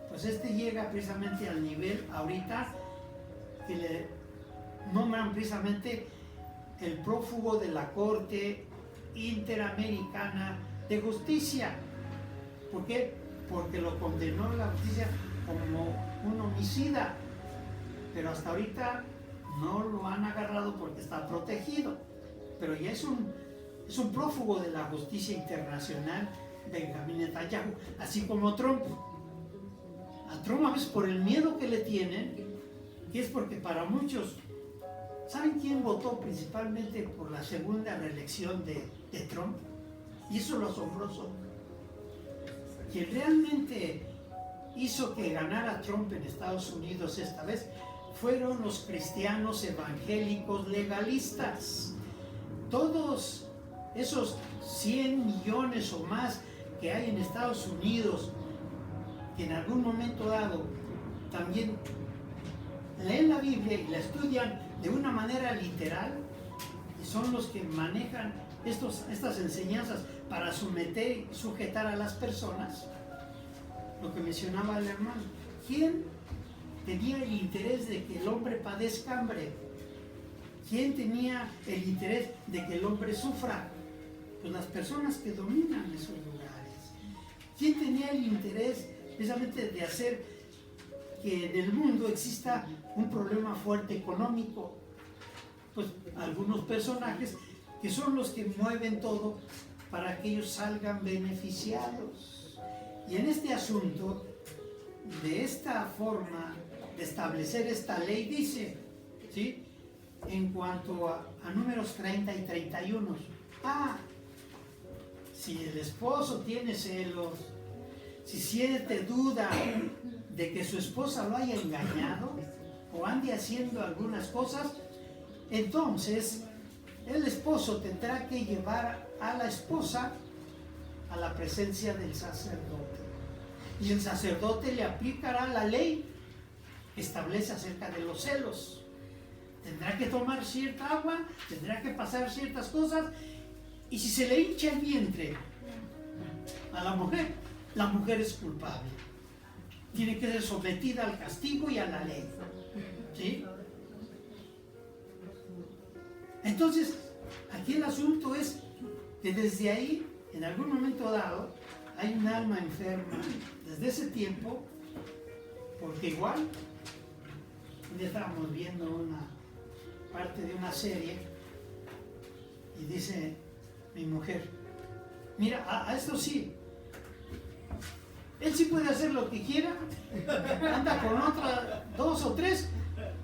Pues este llega precisamente al nivel ahorita que le nombran precisamente el prófugo de la Corte Interamericana de Justicia. ¿Por qué? Porque lo condenó la justicia como un homicida, pero hasta ahorita no lo han agarrado porque está protegido, pero ya es un prófugo de la justicia internacional, Benjamín Netanyahu, así como Trump. A Trump, a veces por el miedo que le tienen, que es porque para muchos, ¿saben quién votó principalmente por la segunda reelección de Trump? Y eso es lo asombroso. Quien realmente hizo que ganara Trump en Estados Unidos esta vez fueron los cristianos evangélicos legalistas. Todos esos 100 millones o más que hay en Estados Unidos, que en algún momento dado también leen la Biblia y la estudian de una manera literal, y son los que manejan estas enseñanzas para someter y sujetar a las personas. Lo que mencionaba el hermano, ¿quién tenía el interés de que el hombre padezca hambre? ¿Quién tenía el interés de que el hombre sufra? Pues las personas que dominan esos lugares. ¿Quién tenía el interés precisamente de hacer que en el mundo exista un problema fuerte económico? Pues algunos personajes que son los que mueven todo para que ellos salgan beneficiados. Y en este asunto, de esta forma de establecer esta ley, dice, ¿sí?, en cuanto a números 30 y 31, si el esposo tiene celos, si siente duda de que su esposa lo haya engañado o ande haciendo algunas cosas, entonces el esposo tendrá que llevar a la esposa a la presencia del sacerdote. Y el sacerdote le aplicará la ley que establece acerca de los celos. Tendrá que tomar cierta agua, tendrá que pasar ciertas cosas, y si se le hincha el vientre a la mujer es culpable. Tiene que ser sometida al castigo y a la ley. ¿Sí? Entonces, aquí el asunto es que desde ahí, en algún momento dado, hay un alma enferma desde ese tiempo, porque igual, un día estábamos viendo una parte de una serie y dice mi mujer, mira, a esto sí, él sí puede hacer lo que quiera, anda con otras 2 o 3,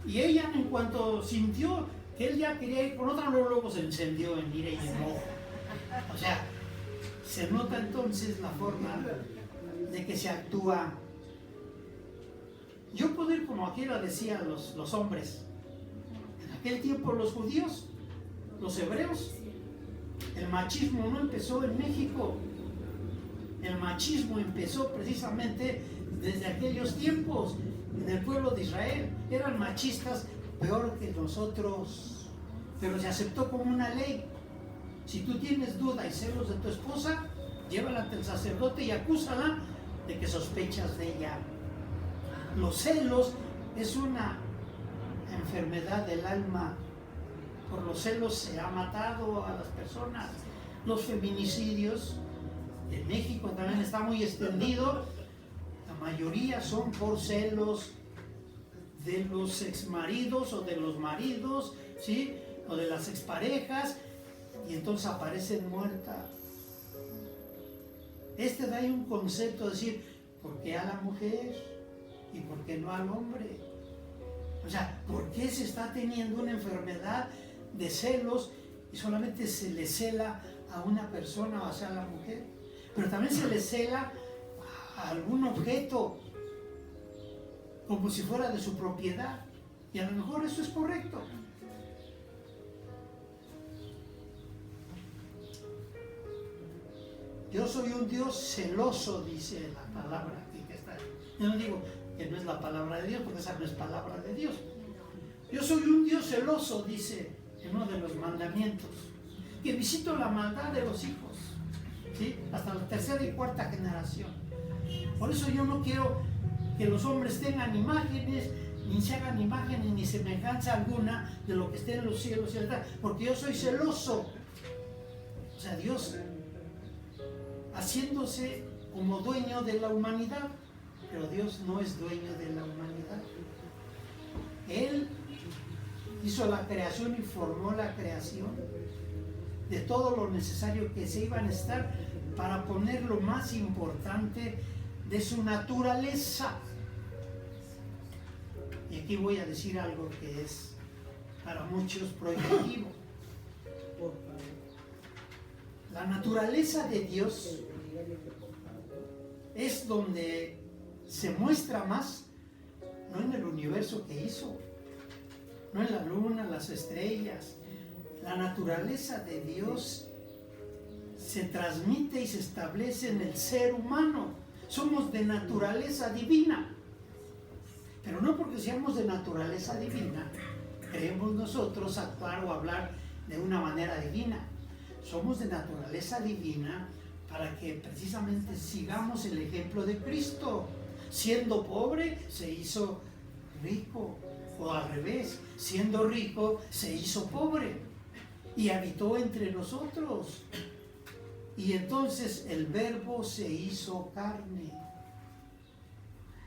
y ella en cuanto sintió que él ya quería ir con otra, luego se encendió en ira y enojo. O sea, se nota entonces la forma de que se actúa. Yo puedo ir como aquí lo decían los hombres. En aquel tiempo los judíos, los hebreos, el machismo no empezó en México. El machismo empezó precisamente desde aquellos tiempos. En el pueblo de Israel eran machistas peor que nosotros, pero se aceptó como una ley. Si tú tienes duda y celos de tu esposa, llévala ante el sacerdote y acúsala de que sospechas de ella. Los celos es una enfermedad del alma. Por los celos se ha matado a las personas. Los feminicidios en México también está muy extendido. La mayoría son por celos de los exmaridos o de los maridos, ¿sí? O de las exparejas, y entonces aparecen muertas. Da ahí un concepto de decir, ¿por qué a la mujer y por qué no al hombre? O sea, ¿por qué se está teniendo una enfermedad de celos y solamente se le cela a una persona, o sea, a la mujer? Pero también se le cela a algún objeto, como si fuera de su propiedad, y a lo mejor eso es correcto. Yo soy un Dios celoso, dice la palabra aquí que está. Yo no digo que no es la palabra de Dios, porque esa no es palabra de Dios. Yo soy un Dios celoso, dice en uno de los mandamientos, que visito la maldad de los hijos, ¿sí? Hasta la 3ª y 4ª generación. Por eso yo no quiero que los hombres tengan imágenes, ni se hagan imágenes, ni semejanza alguna de lo que esté en los cielos y en la tierra, porque yo soy celoso. O sea, Dios haciéndose como dueño de la humanidad, pero Dios no es dueño de la humanidad. Él hizo la creación y formó la creación de todo lo necesario que se iba a necesitar para poner lo más importante de su naturaleza. Y aquí voy a decir algo que es para muchos prohibitivo. La naturaleza de Dios es donde se muestra más, no en el universo que hizo, no en la luna, las estrellas. La naturaleza de Dios se transmite y se establece en el ser humano. Somos de naturaleza divina, pero no porque seamos de naturaleza divina creemos nosotros actuar o hablar de una manera divina. Somos de naturaleza divina para que precisamente sigamos el ejemplo de Cristo. Siendo pobre, se hizo rico, o al revés, siendo rico, se hizo pobre y habitó entre nosotros. Y entonces el Verbo se hizo carne.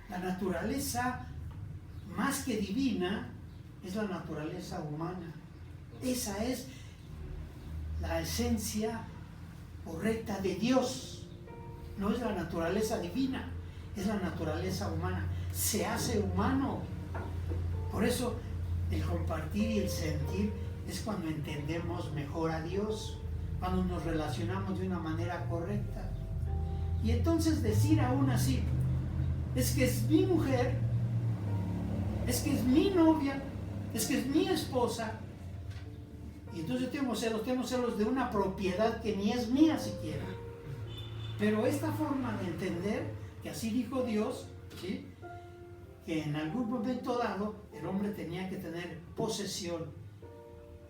La naturaleza más que divina es la naturaleza humana. Esa es la esencia correcta de Dios. No es la naturaleza divina, es la naturaleza humana. Se hace humano. Por eso el compartir y el sentir es cuando entendemos mejor a Dios, cuando nos relacionamos de una manera correcta. Y entonces decir aún así, es que es mi mujer, es que es mi novia, es que es mi esposa. Y entonces tengo celos de una propiedad que ni es mía siquiera. Pero esta forma de entender que así dijo Dios, ¿sí?, que en algún momento dado el hombre tenía que tener posesión.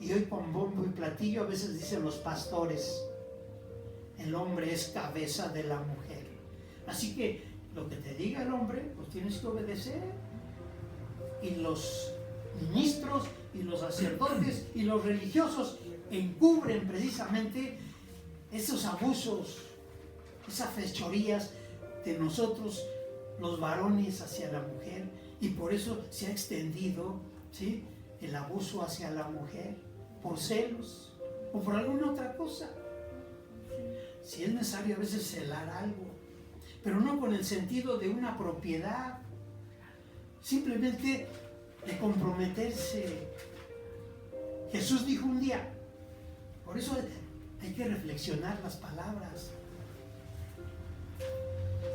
Y hoy con bombo y platillo a veces dicen los pastores, el hombre es cabeza de la mujer. Así que lo que te diga el hombre, pues tienes que obedecer. Y los ministros y los sacerdotes y los religiosos encubren precisamente esos abusos, esas fechorías de nosotros los varones hacia la mujer, y por eso se ha extendido, ¿sí?, el abuso hacia la mujer por celos o por alguna otra cosa. Si es necesario a veces celar algo, pero no con el sentido de una propiedad, simplemente de comprometerse. Jesús dijo un día, por eso hay que reflexionar las palabras: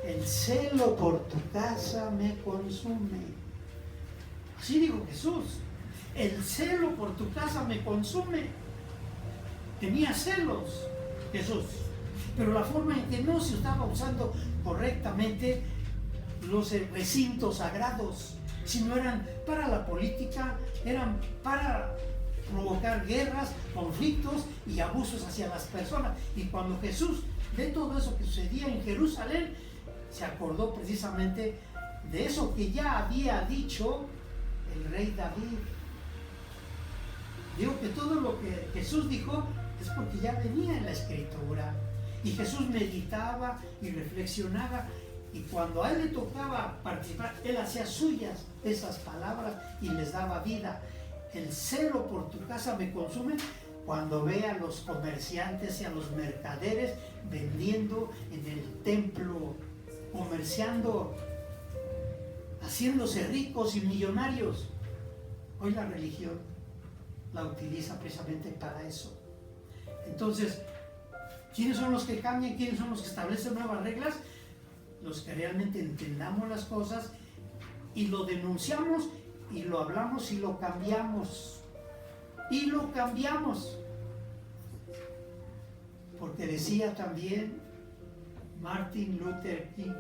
el celo por tu casa me consume. Así dijo Jesús, el celo por tu casa me consume. Tenía celos Jesús, pero la forma en que no se estaba usando correctamente los recintos sagrados, sino eran para la política, eran para provocar guerras, conflictos y abusos hacia las personas. Y cuando Jesús ve todo eso que sucedía en Jerusalén, se acordó precisamente de eso que ya había dicho el rey David. Digo que todo lo que Jesús dijo es porque ya venía en la Escritura, y Jesús meditaba y reflexionaba, y cuando a él le tocaba participar, él hacía suyas esas palabras y les daba vida. El celo por tu casa me consume cuando ve a los comerciantes y a los mercaderes vendiendo en el templo, comerciando, haciéndose ricos y millonarios. Hoy la religión la utiliza precisamente para eso. Entonces, ¿quiénes son los que cambian? ¿Quiénes son los que establecen nuevas reglas? Los que realmente entendamos las cosas y lo denunciamos y lo hablamos y lo cambiamos. Y lo cambiamos. Porque decía también Martin Luther King,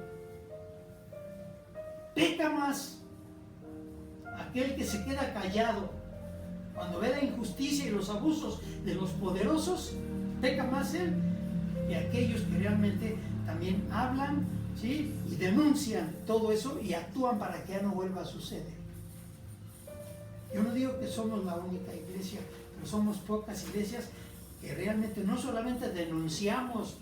peca más aquel que se queda callado cuando ve la injusticia y los abusos de los poderosos, peca más él que aquellos que realmente también hablan, ¿sí?, y denuncian todo eso y actúan para que ya no vuelva a suceder. Yo no digo que somos la única iglesia, pero somos pocas iglesias que realmente no solamente denunciamos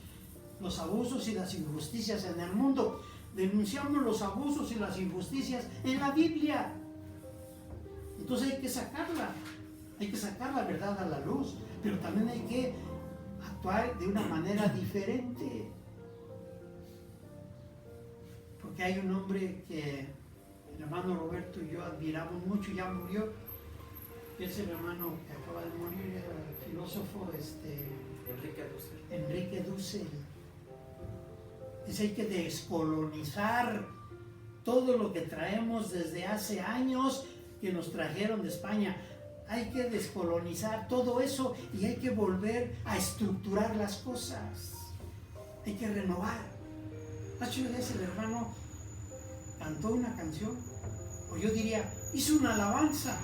los abusos y las injusticias en el mundo, denunciamos los abusos y las injusticias en la Biblia. Entonces hay que sacar la verdad a la luz, pero también hay que actuar de una manera diferente. Porque hay un hombre que el hermano Roberto y yo admiramos mucho, ya murió, es el hermano que acaba de morir, era el filósofo Enrique Dussel. Dice, hay que descolonizar todo lo que traemos desde hace años que nos trajeron de España. Hay que descolonizar todo eso y hay que volver a estructurar las cosas. Hay que renovar. Hace unos días el hermano cantó una canción, o yo diría, hizo una alabanza,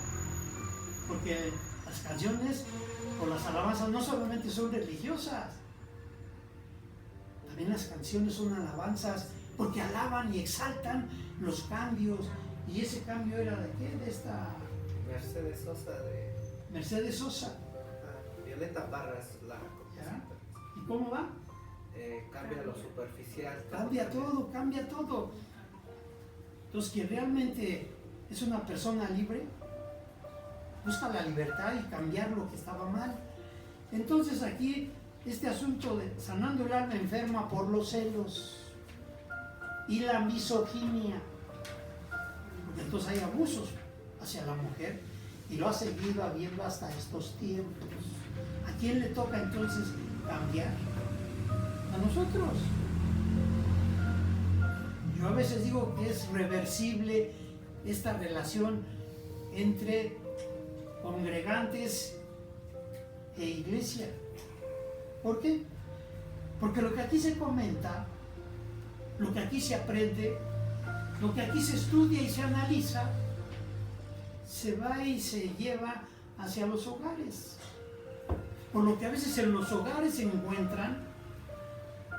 porque las canciones o las alabanzas no solamente son religiosas, también las canciones son alabanzas porque alaban y exaltan los cambios. Y ese cambio era de qué? De esta Mercedes Sosa. Violeta Parra es la compositora. ¿Y cómo va? Cambia lo superficial. Cambia todo. Entonces, quien realmente es una persona libre, busca la libertad y cambiar lo que estaba mal. Entonces aquí, este asunto de sanando el alma enferma por los celos y la misoginia, porque entonces hay abusos hacia la mujer y lo ha seguido habiendo hasta estos tiempos. ¿A quién le toca entonces cambiar? A nosotros. Yo a veces digo que es reversible esta relación entre congregantes e iglesia. ¿Por qué? Porque lo que aquí se comenta, lo que aquí se aprende, lo que aquí se estudia y se analiza, se va y se lleva hacia los hogares. Por lo que a veces en los hogares se encuentran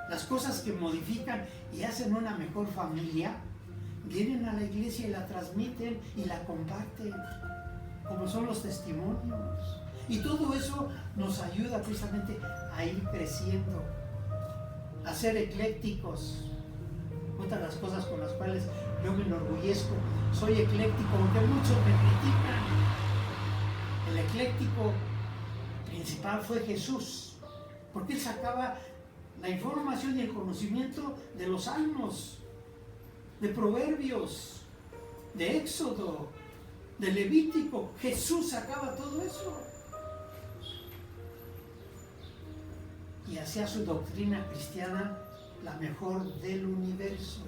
las cosas que modifican y hacen una mejor familia, vienen a la iglesia y la transmiten y la comparten, como son los testimonios. Y todo eso nos ayuda precisamente a ir creciendo, a ser eclécticos. Otra de las cosas con las cuales yo me enorgullezco, soy ecléctico, aunque muchos me critican. El ecléctico principal fue Jesús, porque él sacaba la información y el conocimiento de los salmos, de Proverbios, de Éxodo, de Levítico. Jesús sacaba todo eso y hacía su doctrina cristiana la mejor del universo.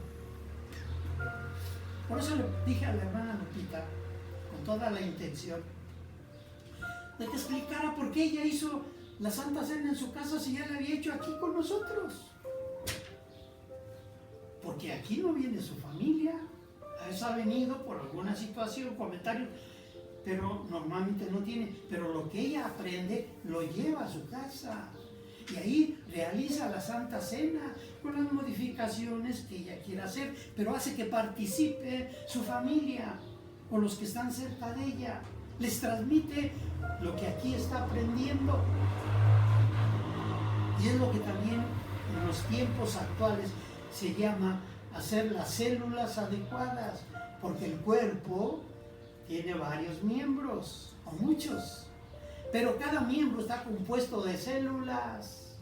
Por eso le dije a la hermana Lupita, con toda la intención, de que explicara por qué ella hizo la Santa Cena en su casa si ya la había hecho aquí con nosotros. Porque aquí no viene su familia, a veces ha venido por alguna situación, comentarios, pero normalmente no tiene. Pero lo que ella aprende lo lleva a su casa y ahí realiza la Santa Cena con las modificaciones que ella quiera hacer, pero hace que participe su familia o los que están cerca de ella. Les transmite lo que aquí está aprendiendo. Y es lo que también en los tiempos actuales se llama hacer las células adecuadas, porque el cuerpo tiene varios miembros, o muchos, pero cada miembro está compuesto de células.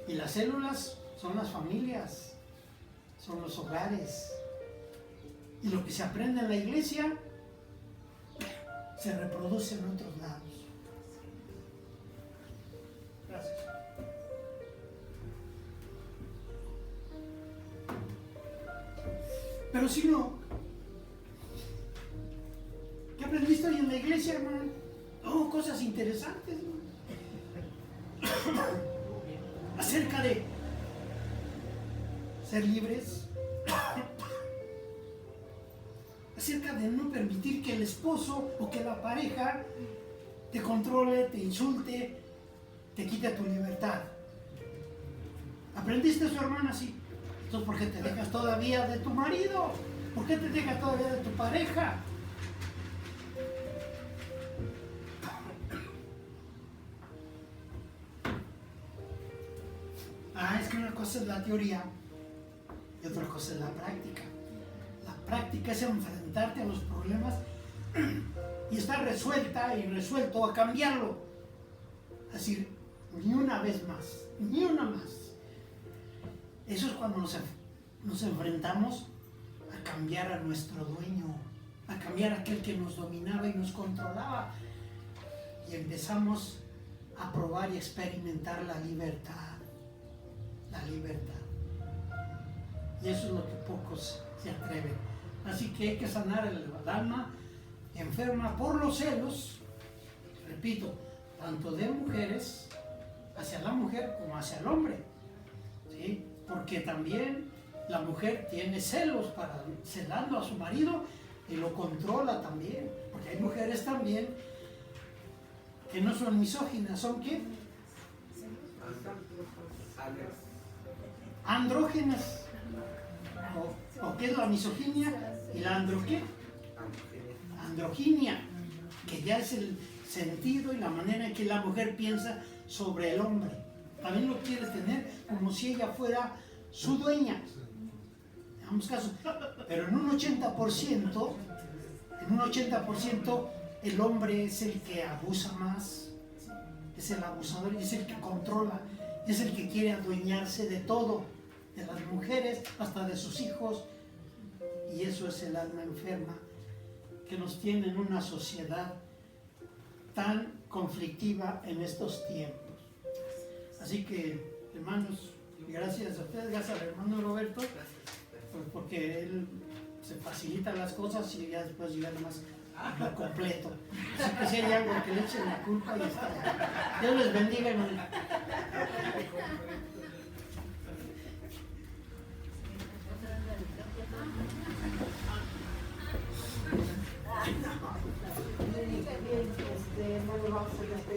Y las células son las familias, son los hogares. Y lo que se aprende en la iglesia se reproduce en otros lados. Gracias. Pero si no, ¿qué aprendiste hoy en la iglesia, hermano? Oh, cosas interesantes, ¿no? Acerca de ser libres, acerca de no permitir que el esposo o que la pareja te controle, te insulte, te quite tu libertad. ¿Aprendiste eso, hermana? Sí. Entonces, ¿por qué te dejas todavía de tu marido? ¿Por qué te dejas todavía de tu pareja? Es que una cosa es la teoría y otra cosa es la práctica. La práctica es enfrentarte a los problemas y estar resuelta y resuelto a cambiarlo. Es decir, ni una vez más, ni una más. Eso es cuando nos enfrentamos a cambiar a nuestro dueño, a cambiar a aquel que nos dominaba y nos controlaba. Y empezamos a probar y experimentar la libertad. La libertad. Y eso es lo que pocos se atreven. Así que hay que sanar el alma enferma por los celos, repito, tanto de mujeres hacia la mujer como hacia el hombre, ¿sí? Porque también la mujer tiene celos para celando a su marido y lo controla también, porque hay mujeres también que no son misóginas, ¿son qué? Andrógenas. ¿O qué es la misoginia? ¿Y la androginia, que ya es el sentido y la manera en que la mujer piensa sobre el hombre. También lo quiere tener como si ella fuera su dueña. En ambos casos. Pero en un 80%, el hombre es el que abusa más, es el abusador y es el que controla, es el que quiere adueñarse de todo, de las mujeres hasta de sus hijos. Y eso es el alma enferma que nos tiene en una sociedad tan conflictiva en estos tiempos. Así que, hermanos, Y gracias a ustedes, gracias al hermano Roberto, pues porque él se facilita las cosas y ya después llega más lo completo. Así que si hay algo que le echen la culpa, y está. Dios les bendiga, hermano. Hermano, vamos a